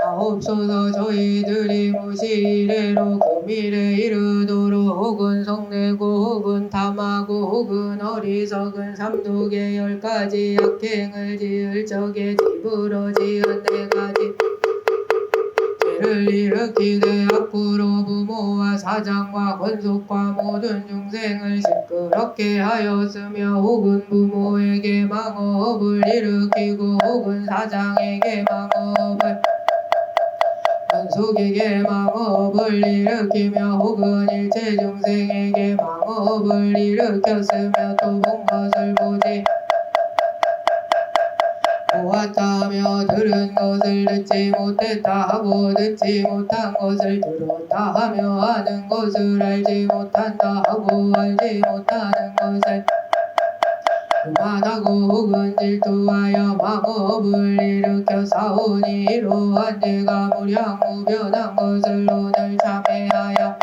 하옵소서. 저희들이 무시이래로 금일에 이르도록 혹은 성내고 혹은 탐하고 혹은 어리석은 삼독의 10가지 악행을 지을 적에 집으로 지은 4가지 죄를 일으키되 앞으로 부모와 사장과 권속과 모든 중생을 시끄럽게 하였으며 혹은 부모에게 망업을 일으키고 혹은 사장에게 망업을 권속에게 망업을 일으키며 혹은 일체 중생에게 망업을 일으켰으며 또 본 것을 보지 보았다며 들은 것을 듣지 못했다 하고 듣지 못한 것을 들었다 하며 아는 것을 알지 못한다 하고 알지 못하는 것을 그만하고 혹은 질투하여 망업을 일으켜 싸우니 이러한 죄가 무량무변한 것을 오늘 참회하여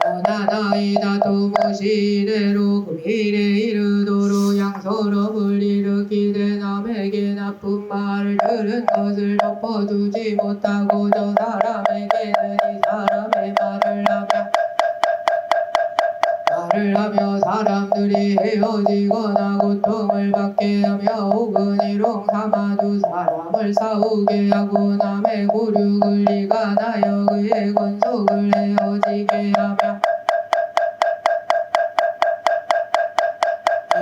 원하나이다. 또 무시이래로 금일에 이르도록 양서럽을 일으키되 남에게 나쁜 말을 들은 것을 덮어두지 못하고 저 사람에게는 이 사람의 말을 하며 사람들이 헤어지거나 고통을 받게 하며 혹은 일용 삼아두 사람을 싸우게 하고 남의 고륙을 이간하여 그의 권속을 헤어지게 하며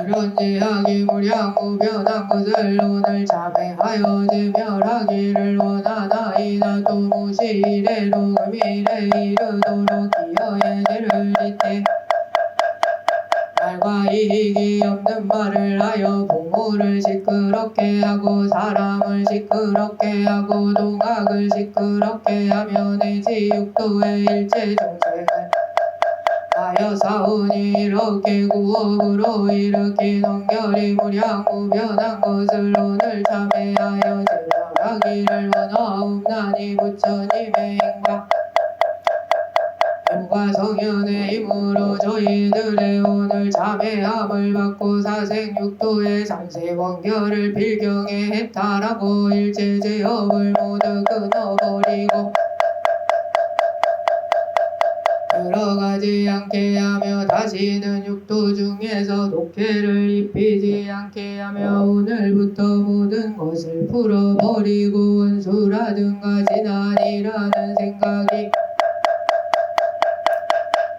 이런 죄악이 무량무변한 것을 오늘 참회하여 제멸하기를 원하나이다. 또 무시이래로 금일에 이르도록 기어의 죄를 짓되 말과 이익이 없는 말을 하여 부모를 시끄럽게 하고 사람을 시끄럽게 하고 동학을 시끄럽게 하며 내지 육도의 일체 중생을 하여 싸우니 이렇게 구업으로 일으킨 원결이 무량무변한 것을 오늘 참회하여 제멸하기를 원하옵나니 부처님의 인과 과 성현의 힘으로 저희들의 오늘 참회함을 받고 사생육도의 삼세원결을 필경에 해탈하고 일체 죄업을 모두 끊어버리고 들어가지 않게 하며 다시는 육도 중에서 독해를 입히지 않게 하며 오늘부터 모든 것을 풀어버리고 원수라든가 지난이라는 생각이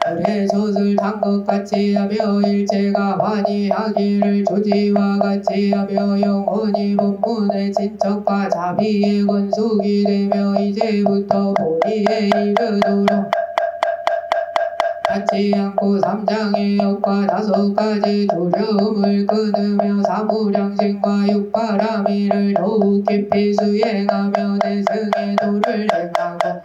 물에 젖을 탄 것 같이 하며 일체가 환희하기를 조지와 같이 하며 영원히 본문의 친척과 자비의 권속이 되며 이제부터 보리에 이르도록 닿지 않고 삼장의 역과 5가지 두려움을 끊으며 사무량신과 육바라미를 더욱 깊이 수행하며 대승의 도를 행하고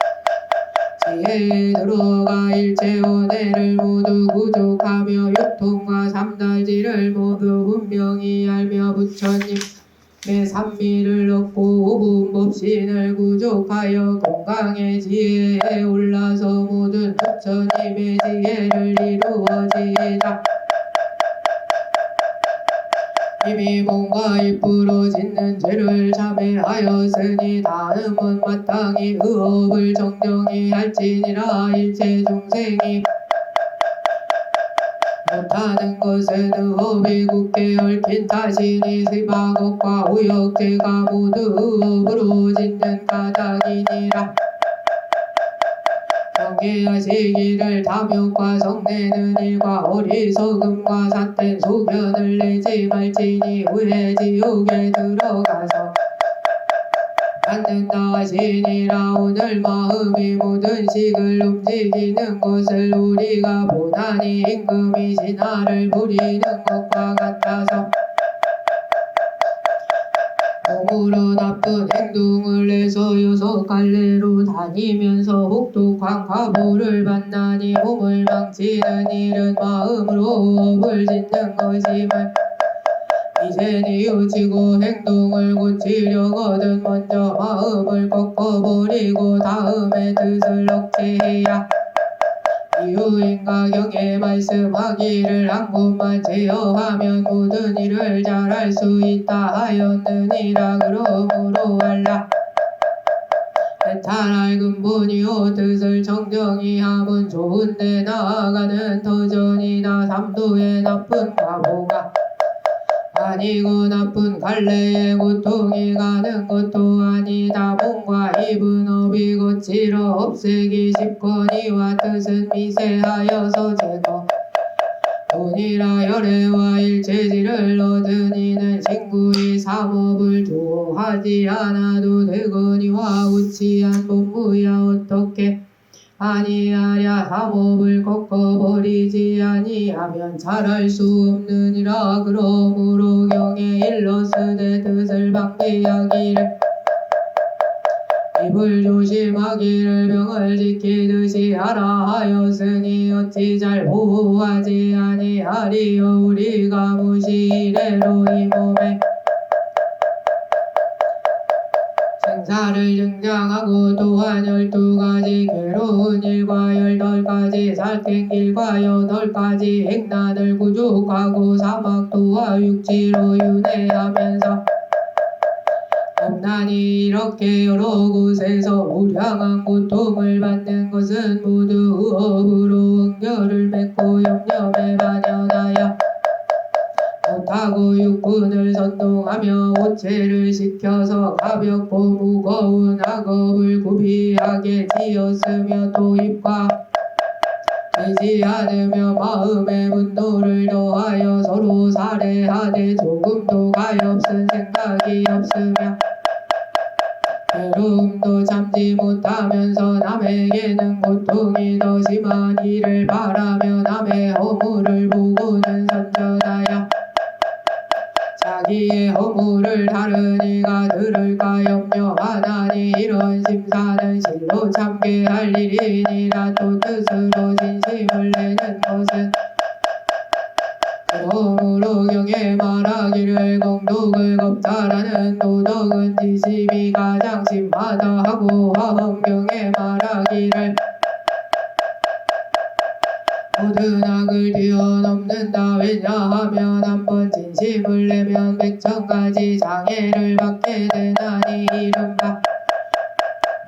지혜에 들어가 일체 원해를 모두 구족하며 육통과 삼달지를 모두 분명히 알며 부처님의 산미를 얻고 오분법신을 구족하여 건강의 지혜에 올라서 모든 부처님의 지혜를 이루어지이다. 이미 몸과 입으로 짓는 죄를 참회하였으니 다음은 마땅히 의업을 정정히 할지니라. 일체 중생이 못하는 것은 의업이 굳게 얽힌 탓이니 스바것과 우역죄가 모두 의업으로 짓는 가닥이니라. 경계하시기를 탐욕과 성내는 일과 어리석음과 삿된 소견을 내지 말지니 후에 지옥에 들어가서 갖는다 하시니라. 오늘 마음이 모든 식을 움직이는 것을 우리가 보나니 임금이 신하를 부리는 것과 같아서 몸으로 나쁜 행동을 해서 여섯 갈래로 다니면서 혹독한 과보를 받나니 몸을 망치는 일은 마음으로 업을 짓는 것임을 이제 뉘우치고 행동을 고치려거든 먼저 마음을 꺾어버리고 다음에 뜻을 억제해야 이유인가 경에 말씀하기를 한 곳만 제어하면 모든 일을 잘할 수 있다 하였느니라. 그러므로 알라 해탈할 근본이요 뜻을 정정히 함은 좋은데 나아가는 터전이다. 삼도의 나쁜 과보가 아니고 나쁜 갈래의 고통이 가는 것도 아니다. 몸과 입은 업이 거칠어 없애기 쉽거니와 뜻은 미세하여서 제거 돈이라 열애와 일체지를 얻은 이는 친구의 삼업을 두어하지 않아도 되거니와 우치한 본무야 어떻게 아니하랴. 삼업을 꺾어버리지 아니하면 잘할 수 없느니라. 그러므로 경에 일러스되 뜻을 방비하기를 입을 조심하기를 병을 지키듯이 하라 하였으니 어찌 잘 보호하지 아니하리요. 우리가 무시 이래로 이 몸에 생사를 증장하고 또한 12가지 괴로운 일과 18가지 살쾡 길과 8가지 행난을 구족하고 사막도와 육지로 윤회하면서 없나니 이렇게 여러 곳에서 무량한 고통을 받는 것은 모두 의업으로 응결을 맺고 염려에 반연하여 못하고 육군을 선동하며 오체를 시켜서 가볍고 무거운 악업을 구비하게 지었으며 또 입과 되지 않으며 마음의 분노를 더하여 서로 살해하되 조금도 가엾은 생각이 없으며 괴로움도 참지 못하면서 남에게는 고통이 더 심한 일을 바라며 남의 허물을 보고는 선전하여 자기의 허물을 다른 이가 들을까 염려하나니 이런 심사는 실로 참게 할 일이니라. 또 뜻으로 진심을 내는 것은 그러므로 경에 말하기를 공덕을 겁탈하는 도덕은 지심이 가장 심하다 하고 화엄경에 말하기를 모든 악을 뛰어넘는다. 왜냐하면 한번 진심을 내면 100,000가지 장애를 받게 되나니 이른바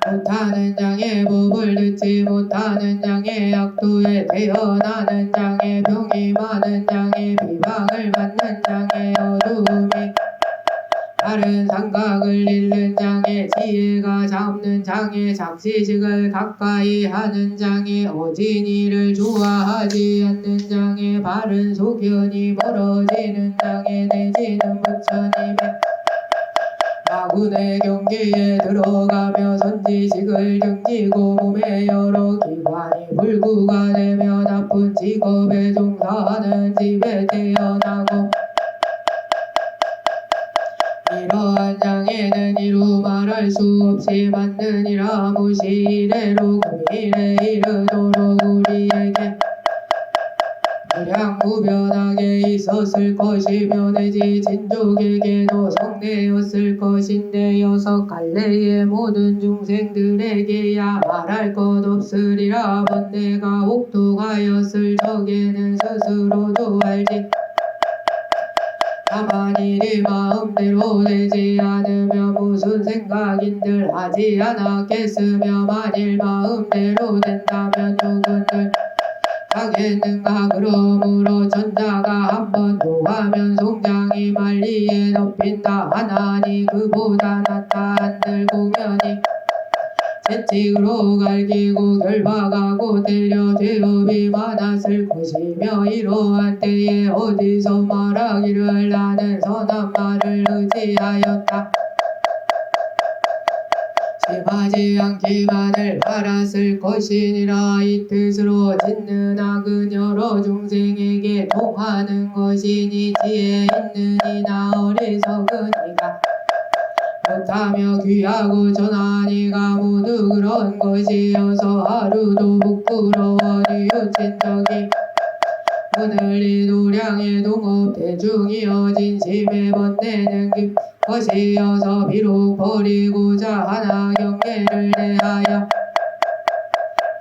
못하는 장애 법을 듣지 못하는 장애 악도에 태어나는 장애 병이 많은 장애 비방을 받는 장애 어두움이 다른 생각을 잃는 장애 지혜가 잡는 장애 작시식을 가까이 하는 장애 어진이를 좋아하지 않는 장애 바른 소견이 멀어지는 장애 내지는 부처님의 마군의 경계에 들어가며 선지식을 등지고 몸의 여러 기관이 불구가 되며 나쁜 직업에 종사하는 집에 태어나고 이러한 장애는 이루 말할 수 없이 맞느니라. 무시 이래로 금일에 이르도록 우리에게 무량무변하게 있었을 것이며 내지 진족에게도 성내였을 것인데 여섯 갈래의 모든 중생들에게야 말할 것 없으리라. 번내가 혹독하였을 적에는 스스로도 알지 다만 일이 마음대로 되지 않으며 무슨 생각인들 하지 않았겠으며 만일 마음대로 된다면 누군들 하겠는가. 그러므로 전자가 한번 도하면 송장이 만리에 덮인다 하나니 그보다 낫다 한들 공연이 채찍으로 갈기고 결박하고 때려 죄업이 많았을 것이며 이러한 때에 어디서 말하기를 나는 선한 말을 의지하였다 멸하지 않기만을 바랐을 것이니라. 이 뜻으로 짓는 악은 여러 중생에게 통하는 것이니 지혜 있는 이나 어리석으니가 그렇다며 귀하고 전한 이가 모두 그런 것이어서 하루도 부끄러워니 유친 적이 오늘 이 도량의 동업 대중이여 진심에 번내는 것이어서 비록 버리고자 하나 경계를 대하여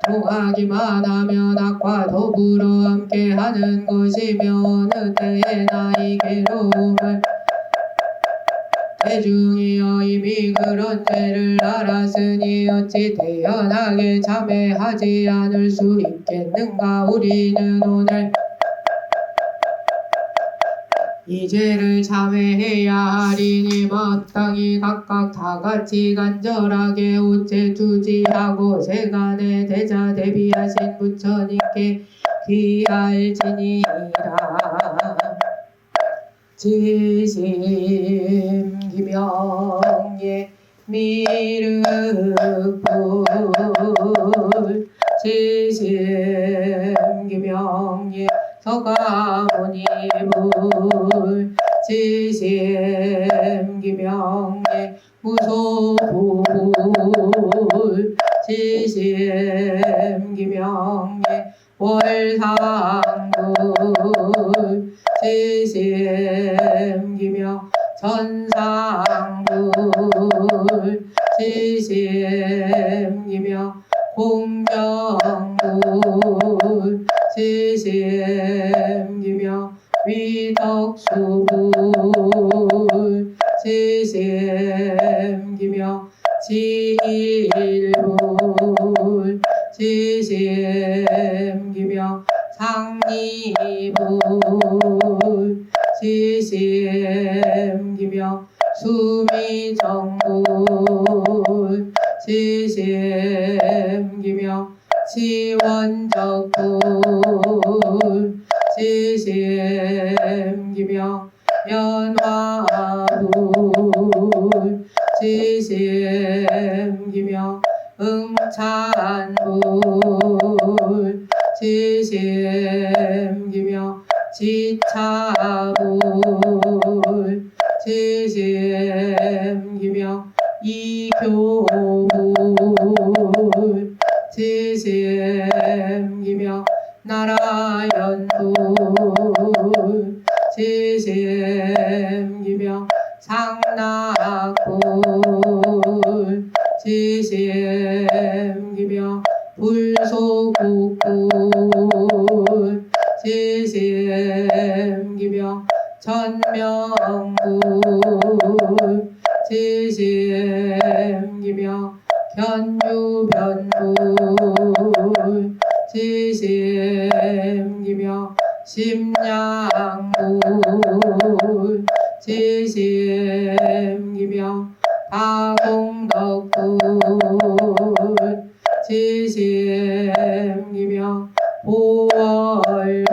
통하기만 하면 악과 더불어 함께하는 것이며 어느 때에나 이 괴로움을 대중이여 이미 그런 죄를 알았으니 어찌 태연하게 참회하지 않을 수 있겠는가. 우리는 오늘 이 죄를 참회해야 하리니 마땅히 각각 다같이 간절하게 옷제 주지하고 세간의 대자 대비하신 부처님께 귀할지니라. 지심 기명예 미륵불 지심 기명예 서가모니불 지심 기명예 무소불 지심 기명예 월상불 지심 기명 천상불 지심 기명 공정불 지심 기명 위덕수불 지심 기명 지일불 지심 기명 상리불 지심 기명 수미정불 지심 기명 지원적불 지심 기명 연화불 지심 기명 응찬불 지심 기명 지차불 지심 기명 이교불 지심 기명 나라연불 지심 기명 상락불 지심 기명 불소국불 지심 기명 천명불 지심 기명 견유변불 지심 기명 심양불 지심 기명 다공덕불 지심 기명 보월불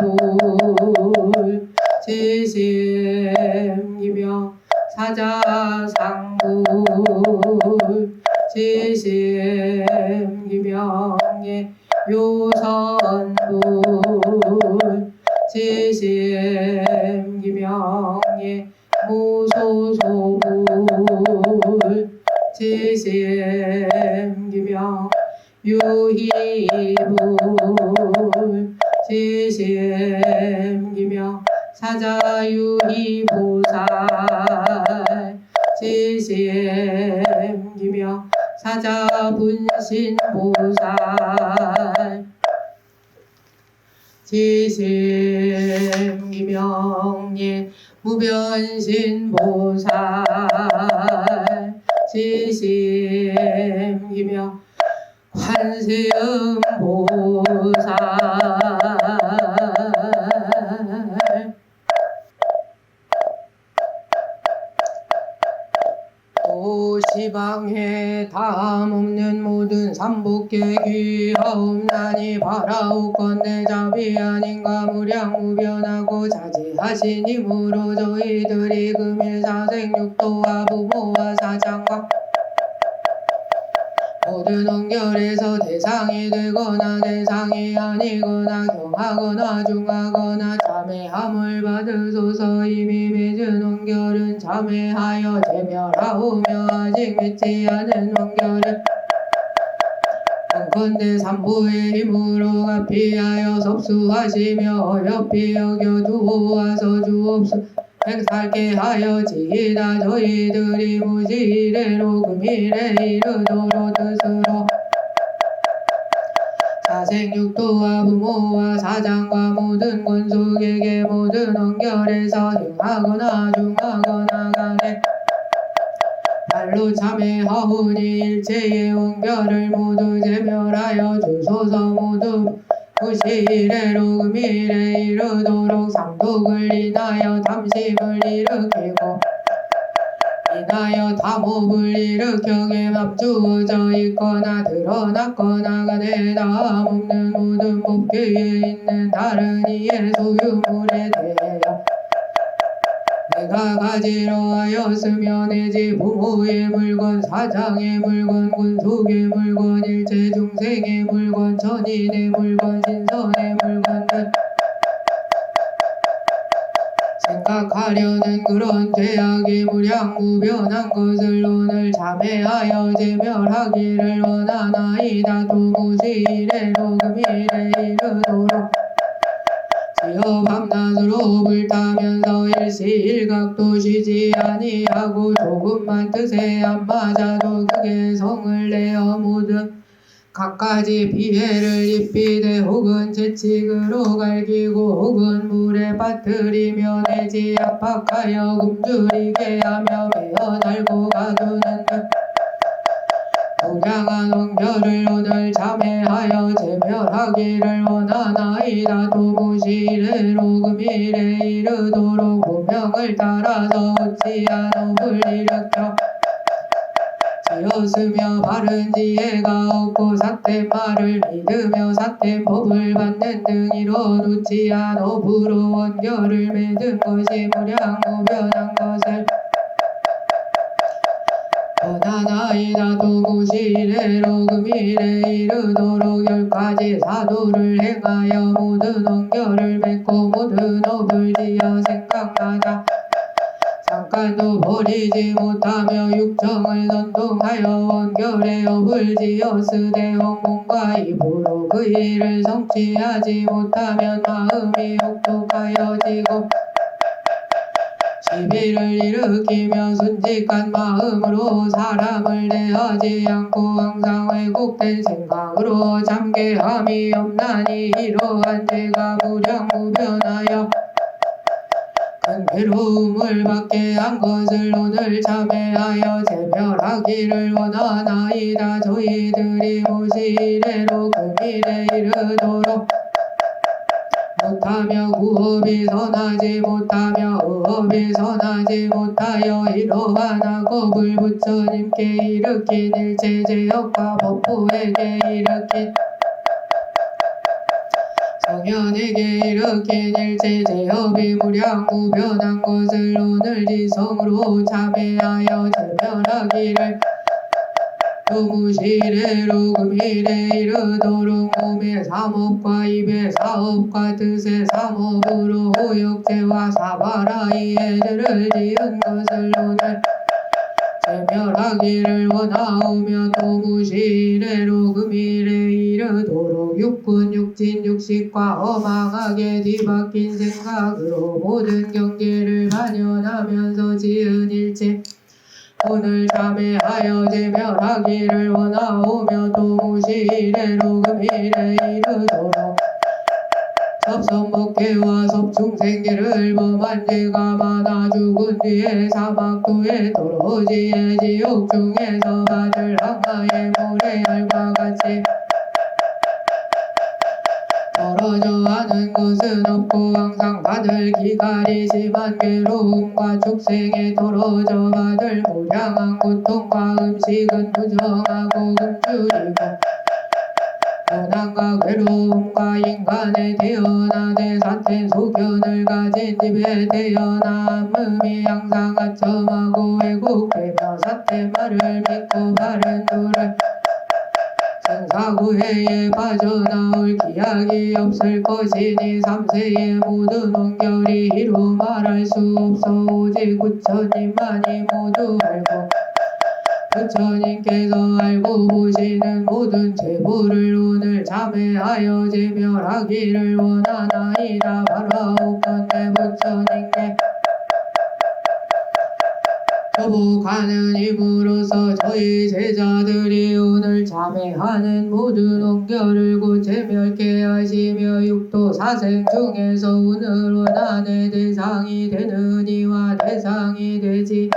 지심 기명 사자상불 지심 기명예 요선불 지심 기명예 무소소불 지심 기명 유희불 지심 기명 사자유희보살 지심 기명 사자분신보살 지심 기명예 무변신보살 지심 기명 관세음보살 시방에 다함없는 모든 삼복계 귀하옵나니 바라옵건대 자비 아닌가 무량무변하고 자제하시니므로 저희들이 금일사생육도와 부모와 사장과 모든 원결에서 대상이 되거나 대상이 아니거나 경하거나 중하거나 참회함을 받으소서. 이미 맺은 원결은 참회하여 제멸하오며 아직 맺지 않은 원결은 원컨대 삼부의 힘으로 가피하여 섭수하시며 어여피 여겨 두어와서 주옵소. 행살케 하여지이다. 저희들이 무시이래로 금일에 이르도록 뜻으로 사생육도와 부모와 사장과 모든 권속에게 모든 원결에서 행하거나 중하거나 간에 말로 참회하오니 일체의 원결을 모두 제멸하여 주소서. 모두 무시이래로 금일에 이르도록 삼독을 인하여 탐심을 일으키고 인하여 탐욕을 일으켜 개맘주어져 있거나 드러났거나 간에 다함 없는 모든 법계에 있는 다른 이의 소유물에 대하여 내가 가지러 하였으며 내지 부모의 물건 사장의 물건 군속의 물건 일체 중생의 물건 천인의 물건 신선의 물건 등 생각하려는 그런 죄악이 무량무변한 것을 오늘 참회하여 제멸하기를 원하나이다. 또 무시이래로 금일에 이르도록 지어 밤낮으로 불타면서 일시일각도 쉬지 아니하고 조금만 뜻에 안 맞아도 크게 성을 내어 모든 갖가지 피해를 입히되 혹은 채찍으로 갈기고 혹은 물에 빠뜨리며 내지 압박하여 굶주리게 하며 베어 달고 가두는 등 무량한 원결을 오늘 참회하여 제멸하기를 원하나이다. 또 무시이래로 금일에 이르도록 고명을 따라서 어찌한 업을 일으켜 지었으며 바른 지혜가 없고 삿된 말을 믿으며 삿된 법을 받는 등 이뤄놓지 않 업으로 원결을 맺은 것이 무량무변한 것을 원하나이다. 또 무시이래로 금일에 이르도록 10가지 사도를 행하여 모든 원결을 맺고 모든 업을 지어 생각나자 잠깐도 버리지 못하며 육정을 선동하여 원결의 업을 지었으되 원문과 입으로 그 일을 성취하지 못하면 마음이 혹독하여지고 시비를 일으키며 순직한 마음으로 사람을 대하지 않고 항상 왜곡된 생각으로 잠개함이 없나니 이러한 죄가 무량무변하여 큰 괴로움을 받게 한 것을 오늘 참회하여 제멸하기를 원하나이다. 저희들이 무시이래로 금일에 이르도록 못하며 구업이 선하지 못하며 의업이 선하지 못하여 이러한 악업을 부처님께 일으킨 일체 제역과 법부에게 일으킨 성현에게 일으킨 일체 제업이 무량무변한 것을 오늘 지성으로 참회하여 제멸하기를 또 무시이래로 금일에 이르도록 몸의 삼업과 입의 사업과 뜻의 삼업으로 호역죄와 사바라이의 죄를 지은 것을 오늘 제멸하기를 원하오며 또 무시이래로 금일에 이르도록 육군 육진 육식과 허망하게 뒤바뀐 생각으로 모든 경계를 반연하면서 지은 일체 오늘 참회하여 제멸하기를 원하오며 또 무시이래로 금일에 이르도록 섭선법계와 섭중생계를 범한 죄가 많아 죽은 뒤에 사막도에 떨어지에 지옥 중에서 받을 항아의 모래알과 같이 떨어져 하는 것은 없고 항상 받을 기갈이 심한 괴로움과 축생에 떨어져 받을 무량한 고통과 음식은 부정하고 굶주리고 고난과 괴로움과 인간에 태어나되 삿된 소견을 가진 집에 태어나 몸이 항상 아첨하고 왜곡되며 삿된 말을 믿고 바른 도를 사후회에 빠져나올 기약이 없을 것이니 삼세의 모든 원결이 이루 말할 수 없어 오직 부처님만이 모두 알고 부처님께서 알고 보시는 모든 제보를 오늘 참회하여 제멸하기를 원하나이다. 바라옵건대 부처님께 저복하는 힘으로써 저희 제자들이 오늘 참회하는 모든 원결을 곧 제멸케 하시며 육도 사생 중에서 오늘 원한의 대상이 되는 이와 대상이 되지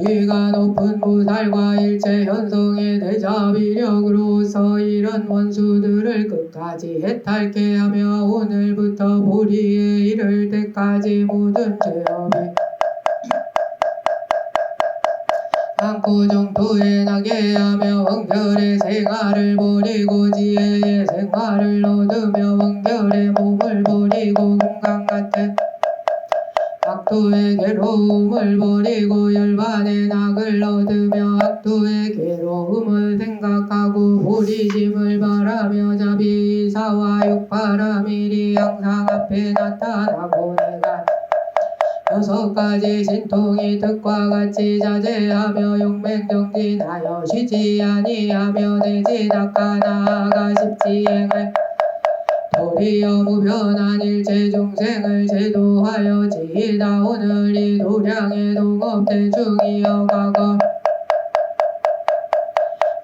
지위가 높은 보살과 일체 현성의 대자비력으로서 이런 원수들을 끝까지 해탈케 하며 오늘부터 보리에 이를 때까지 모든 죄업이 않고 정토에 나게 하며 원결의 생활을 버리고 지혜의 생활을 얻으며 원결의 몸을 버리고 공간 같은 악도의 괴로움을 버리고 열반의 낙을 얻으며 악도의 괴로움을 생각하고 보리심을 바라며 자비사와 육바라밀이 항상 앞에 나타나고 내가 여섯 가지 신통이 뜻과 같이 자제하며 용맹정진하여 쉬지 아니하며 내지 닦아 나아가 십지행을 도리어 무변한 일체 중생을 제도하여 지이다. 오늘 이 도량의 동업대중이여 과거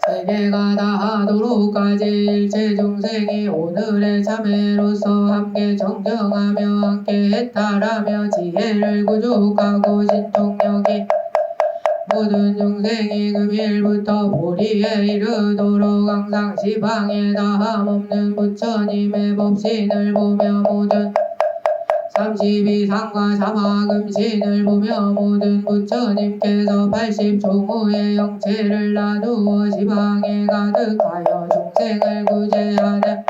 세계가 다하도록까지 일체 중생이 오늘의 참회로서 함께 정정하며 함께 해탈하며 지혜를 구족하고 신통력이 모든 중생이 금일부터 보리에 이르도록 항상 시방에 다함없는 부처님의 법신을 보며 모든 32상과 사마금신을 보며 모든 부처님께서 80조무의 영체를 나누어 시방에 가득하여 중생을 구제하는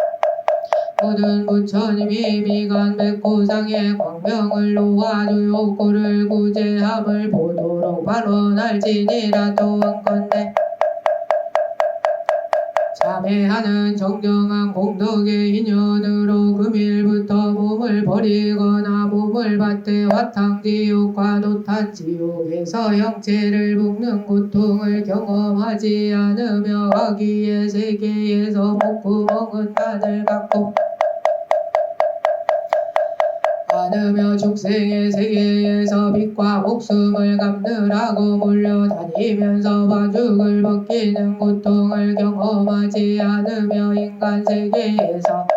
모든 부처님이 미간 백고상의 광명을 놓아주 욕구를 구제함을 보도록 발언할지니라. 또 원건대 참회하는 정정한 공덕의 인연으로 금일부터 몸을 버리거나 몸을 받되 화탕지옥과 도탄지옥에서 형체를 볶는 고통을 경험하지 않으며 아기의 세계에서 목구멍은 바늘 같고 않으며 축생의 세계에서 빛과 목숨을 감늘하고 몰려다니면서 반죽을 벗기는 고통을 경험하지 않으며 인간 세계에서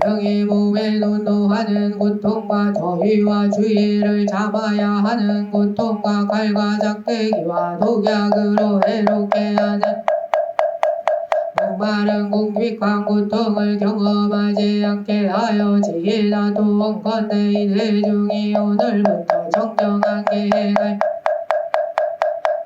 병이 몸에 논노하는 고통과 더위와 주의를 참아야 하는 고통과 칼과 작대기와 독약으로 해롭게 하는 목마른 공vik한 고통을 경험하지 않게 하여 지이다. 또 원건대 이 대중이 오늘부터 정정한 계획을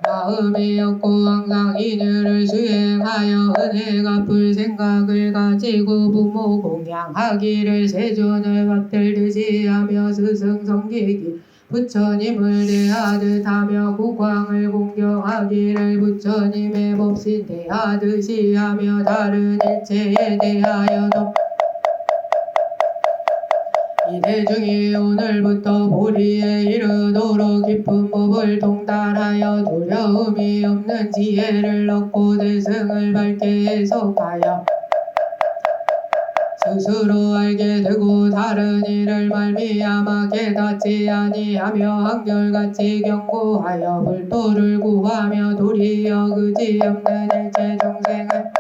마음이 없고 항상 인유를 수행하여 은혜 갚을 생각을 가지고 부모 공양하기를 세존을 받들듯이 하며 스승 섬기기 부처님을 대하듯 하며 국왕을 공경하기를 부처님의 법신 대하듯이 하며 다른 일체에 대하여도 이 대중이 오늘부터 보리에 이르도록 깊은 법을 통달하여 두려움이 없는 지혜를 얻고 대승을 밝게 해석하여 스스로 알게 되고 다른 이를 말미암아 깨닫지 아니하며 한결같이 경고하여 불도를 구하며 도리어 그지없는 일체 중생을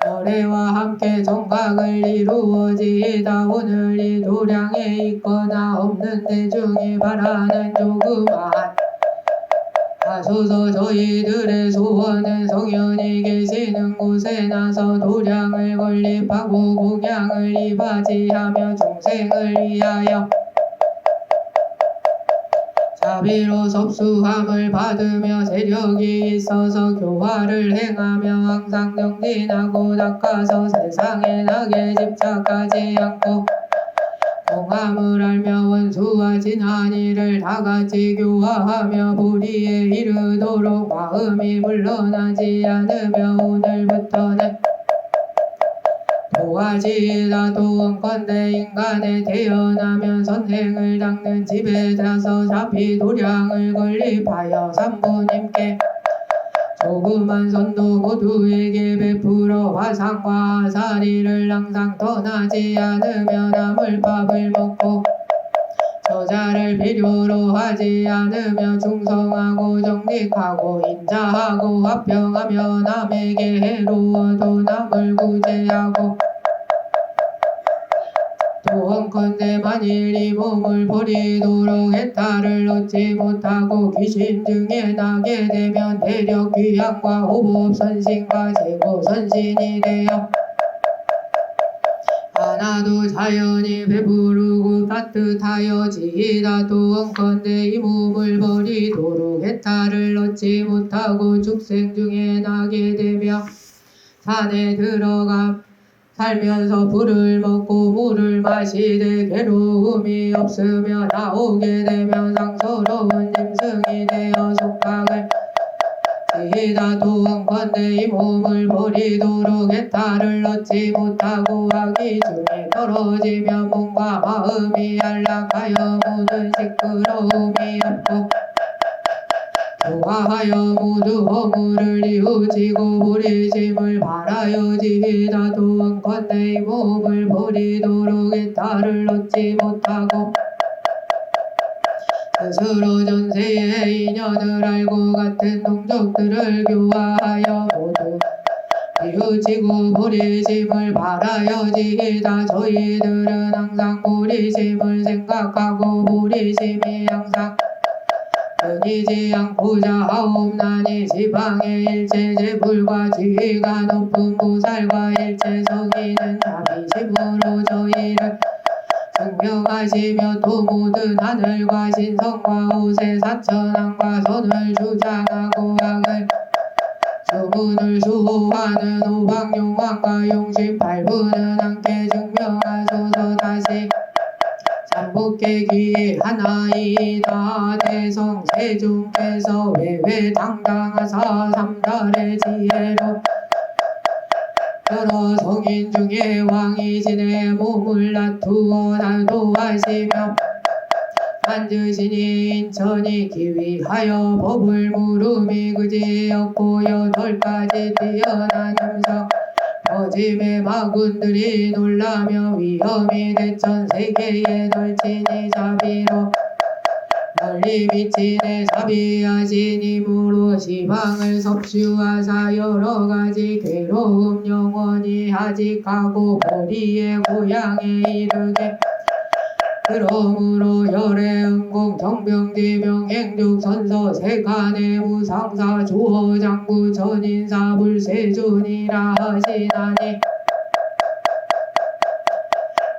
열애와 함께 정각을 이루어지이다. 오늘 이 도량에 있거나 없는 대중이 바라는 조그마한 하소서 저희들의 소원은 성현이 계시는 곳에 나서 도량을 건립하고 공양을 이바지하며 중생을 위하여 자비로 섭수함을 받으며 세력이 있어서 교화를 행하며 항상 정진하고 닦아서 세상에 나게 집착하지 않고 공함을 알며 원수와 진한 이를 다같이 교화하며 불의에 이르도록 마음이 물러나지 않으며 오늘부터는 도하지이다. 도원컨대 인간에 태어나면 선행을 닦는 집에 자서 자피 도량을 건립하여 산부님께 조그만 선도 모두에게 베풀어 화상과 아사리를 항상 떠나지 않으며 남을 밥을 먹고 저자를 필요로 하지 않으며 충성하고 정직하고 인자하고 화평하며 남에게 해로워도 남을 구제하고 또한컨대 만일 이 몸을 버리도록 해탈을 얻지 못하고 귀신 중에 나게 되면 대력 귀향과 호법 선신과 제고 선신이 되어 하나도 자연히 배부르고 따뜻하여 지이다. 또한컨대 이 몸을 버리도록 해탈을 얻지 못하고 축생 중에 나게 되며 산에 들어가 살면서 불을 먹고 물을 마시되 괴로움이 없으며 나오게 되면 상서로운 짐승이 되어 속박을 지이다. 또한컨대 이 몸을 버리도록 해탈을 얻지 못하고 악의 중에 떨어지며 몸과 마음이 안락하여 모든 시끄러움이 없고 교화하여 모두 허물을 이웃이고 부리심을 바라여 지이다. 또한컨대 이 몸을 버리도록 해탈을 얻지 못하고 스스로 전세의 인연을 알고 같은 동족들을 교화하여 모두 이웃이고 부리심을 바라여 지이다. 저희들은 항상 부리심을 생각하고 부리심이 항상 끊이지 않고자 하옵나니 지방의 일체 재불과 지위가 높은 보살과 일체 성인은 자비심으로 저희를 증명하시며 또 모든 하늘과 신성과 오세 사천왕과 선을 주장하고 악을 수문을 수호하는 오방용왕과 용심 발부는 함께 증명하소서. 다시 삼복계 귀하나이다. 대성 세종께서 외외당당하사 삼달의 지혜로 여러 성인 중에 왕이 지내 몸을 다투어 다도하시며 앉으시니 인천이 기위하여 법을 물음이 그지없고 8가지 뛰어난 음성 거짐의 마군들이 놀라며 위험이 대천 세계에 널치니 자비로 널리 미치네. 자비하신 힘으로 시방을 섭슈하사 여러가지 괴로움 영원히 하직하고 보리의 고향에 이르게 그러므로 열애응공 정병지명 행죽선서 세간의 무상사 주허장구 전인사 불세존이라 하시나니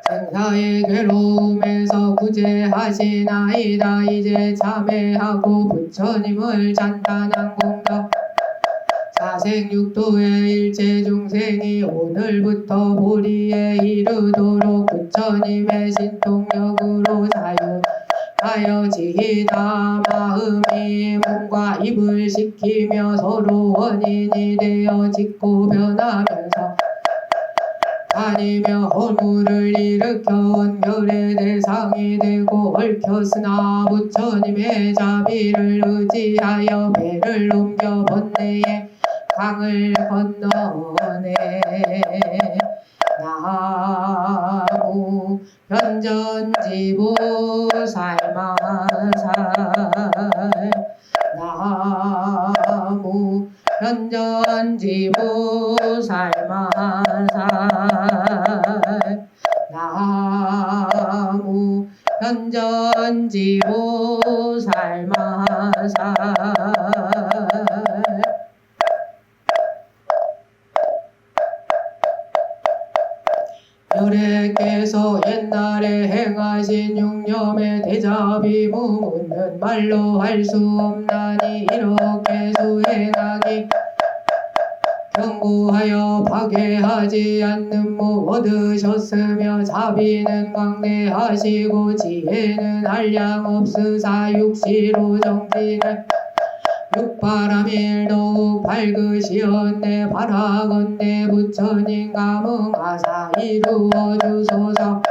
생사의 괴로움에서 구제하시나이다. 이제 참회하고 부처님을 찬탄한 공덕 사생육도의 일체 중생이 오늘부터 보리에 이르도록 부처님의 신통력으로 자유하여 지이다. 마음이 몸과 입을 시키며 서로 원인이 되어 짓고 변하면서 다니며 허물을 일으켜 원결의 대상이 되고 얽혔으나 부처님의 자비를 의지하여 배를 옮겨 번뇌의 강을 건너네. 나무 변전지보살마살 나무 변전지보살마살 나무 변전지보살마살 열애께서 옛날에 행하신 육념의 대자비 무문은 말로 할 수 없나니 이렇게 수행하기 경고하여 파괴하지 않는 모 얻으셨으며 자비는 광대하시고 지혜는 한량 없으사 육시로 정진을 육바람일 더욱 밝으시었네. 바라건대 부처님 감응하사 이루어 주소서.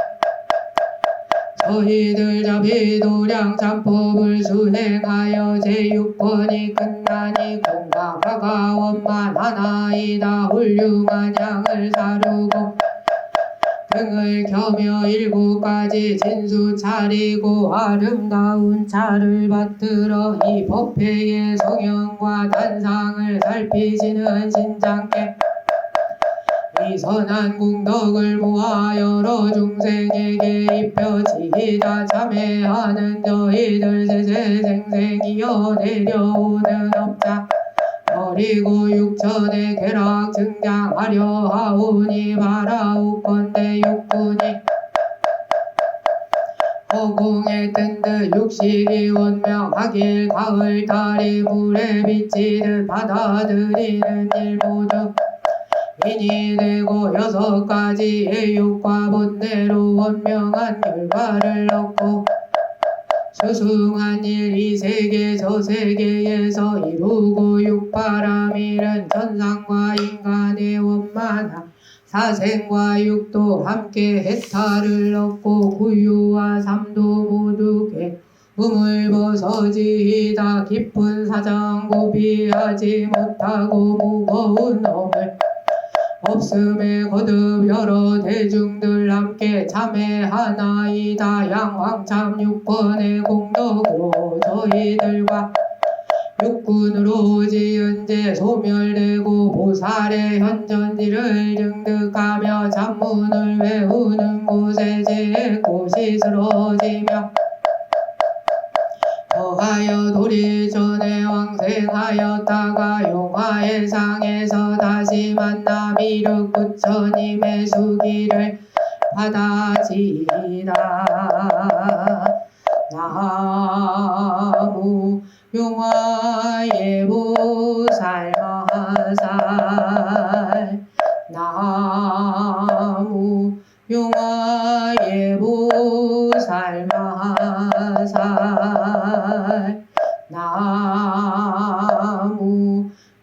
저희들 자비도량 참법을 수행하여 제6번이 끝나니 공과 가가 원만하나이다. 훌륭한 양을 사르고 등을 겨며 7가지 진수 차리고 아름다운 차를 받들어 이 법회의 성형과 단상을 살피시는 신장께 이 선한 공덕을 모아 여러 중생에게 입혀지이다. 참회하는 저희들 세세생생이여 내려오는 업자 버리고 육천의 쾌락 증장하려 하오니 바라옵건대 육군이 허공에 뜬 듯 육식이 원명하길 가을달이 물에 비치듯 받아들이는 일 모두 인이 되고 6가지의 육과 본내로 원명한 결과를 얻고 수승한 일 이 세계 저 세계에서 이루고 육바람일은 천상과 인간의 원만한 사생과 육도 함께 해탈을 얻고 구유와 삼도 모두 괴음을 벗어지이다. 깊은 사정 고비하지 못하고 무거운 업을 없음에 거듭 여러 대중들 함께 참회하나이다. 양황참 6번의 공덕으로 저희들과 육군으로 지은 제 소멸되고 보살의 현전지를 증득하며 잡문을 외우는 곳에 제 꽃이 쓰러지며 더하여 도리전에 왕생하였다가 용화의 상에서 다시 만나 미륵 부처님의 수기를 받아지이다. 나무 용화의 보살 마살 나무 용화의 보살 마살 나무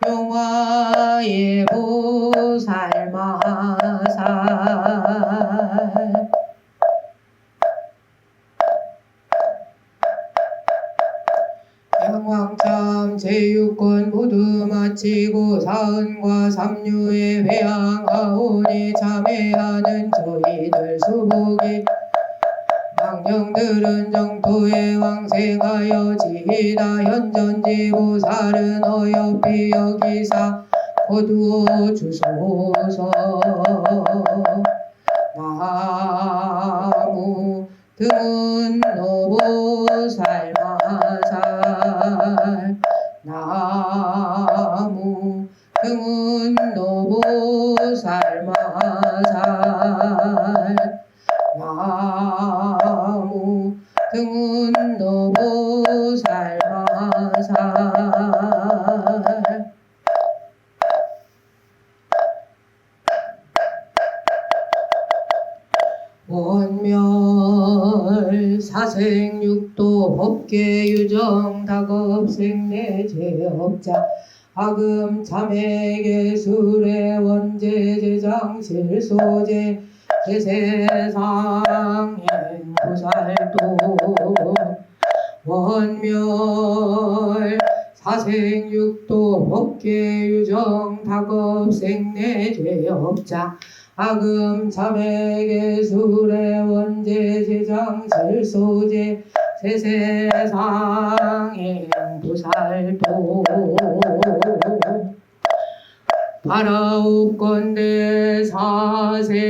용화의 보살 마살 양왕참 제6권 모두 마치고 사은과 삼류에 회양하오니 참회하는 저희들 수복이 망령들은 정토에 왕생하여 지이다. 현전지 보살은 어여삐 여기사 거두어 주소서. 나무 등은 노보살 마살 나무 등은 노보살 마살 나무 등은 노보살 마살 원멸 사생육도 법계 유정 다급생내 제업자 아금 참회 계술의 원제 제장 실소제 제세상행 보살도 원멸 사생육도 법계 유정 다급생내 제업자 아금 참회 계술의 원제 제장 실소제 세세상행 보살도 바라옵건대 사생태로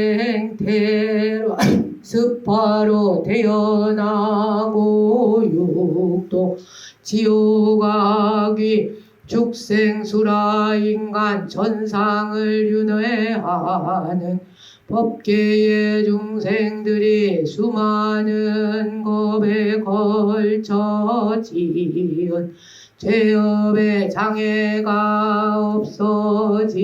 스파로 태어나고 육도 지옥악귀 축생수라 인간 천상을 윤회하는 법계의 중생들이 수많은 겁에 걸쳐 지은 죄업의 장애가 없어지기를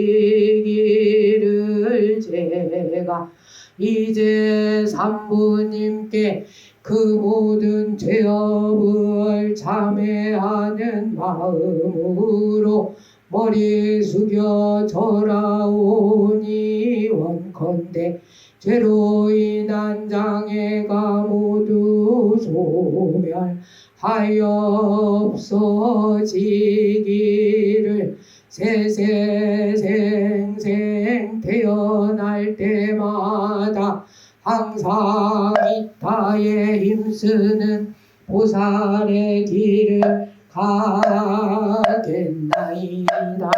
제가 이제 산부님께 그 모든 죄업을 참회하는 마음으로 머리 숙여 절하오니 원컨대 죄로 인한 장애가 모두 소멸하여 없어지기를 세세생생 태어날 때마다 항상 이타에 힘쓰는 보살의 길을 가겠나이다.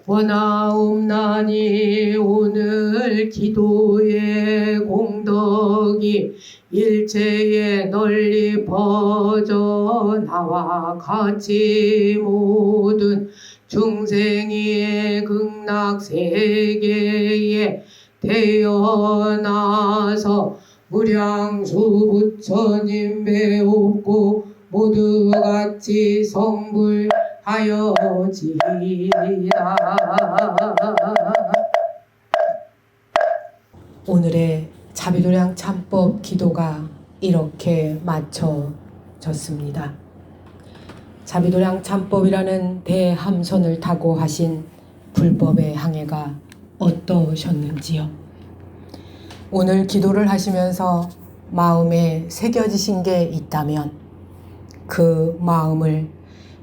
원하옵나니 오늘 기도의 공덕이 일체에 널리 퍼져나와 같이 모든 중생의 극락세계에 태어나서 무량수 부처님 배웁고 모두 같이 성불하여지이다. 오늘의 자비도량 참법 기도가 이렇게 마쳐졌습니다. 자비도량 참법이라는 대함선을 타고 하신 불법의 항해가 어떠셨는지요? 오늘 기도를 하시면서 마음에 새겨지신 게 있다면 그 마음을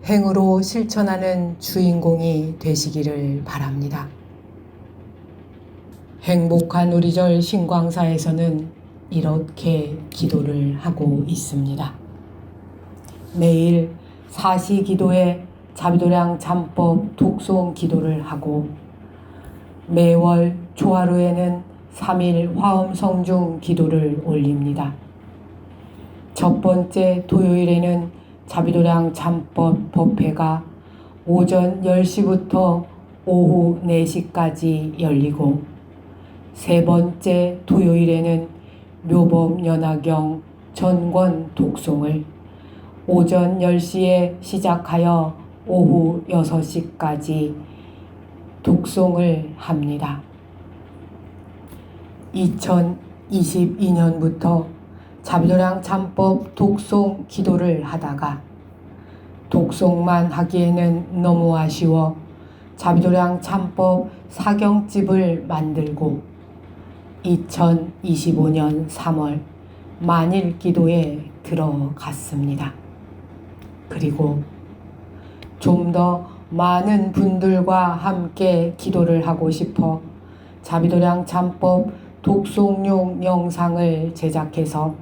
행으로 실천하는 주인공이 되시기를 바랍니다. 행복한 우리절 신광사에서는 이렇게 기도를 하고 있습니다. 매일 사시기도에 자비도량 참법 독송 기도를 하고 매월 초하루에는 3일 화엄성중 기도를 올립니다. 첫 번째 토요일에는 자비도량 참법 법회가 오전 10시부터 오후 4시까지 열리고 세 번째 토요일에는 묘법연화경 전권 독송을 오전 10시에 시작하여 오후 6시까지 독송을 합니다. 2022년부터 자비도량 참법 독송 기도를 하다가 독송만 하기에는 너무 아쉬워 자비도량 참법 사경집을 만들고 2025년 3월 만일기도에 들어갔습니다. 그리고 좀 더 많은 분들과 함께 기도를 하고 싶어 자비도량 참법 독송용 영상을 제작해서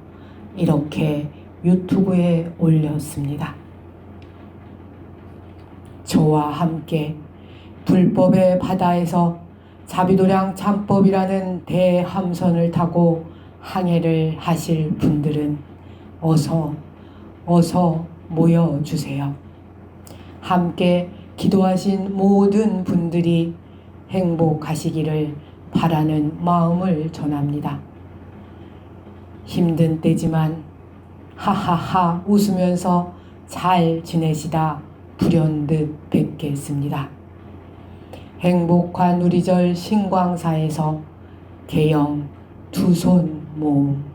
이렇게 유튜브에 올렸습니다. 저와 함께 불법의 바다에서 자비도량 참법이라는 대함선을 타고 항해를 하실 분들은 어서 모여주세요. 함께 기도하신 모든 분들이 행복하시기를 바라는 마음을 전합니다. 힘든 때지만 하하하 웃으면서 잘 지내시다 불현듯 뵙겠습니다. 행복한 우리절 신광사에서 개영 두 손 모음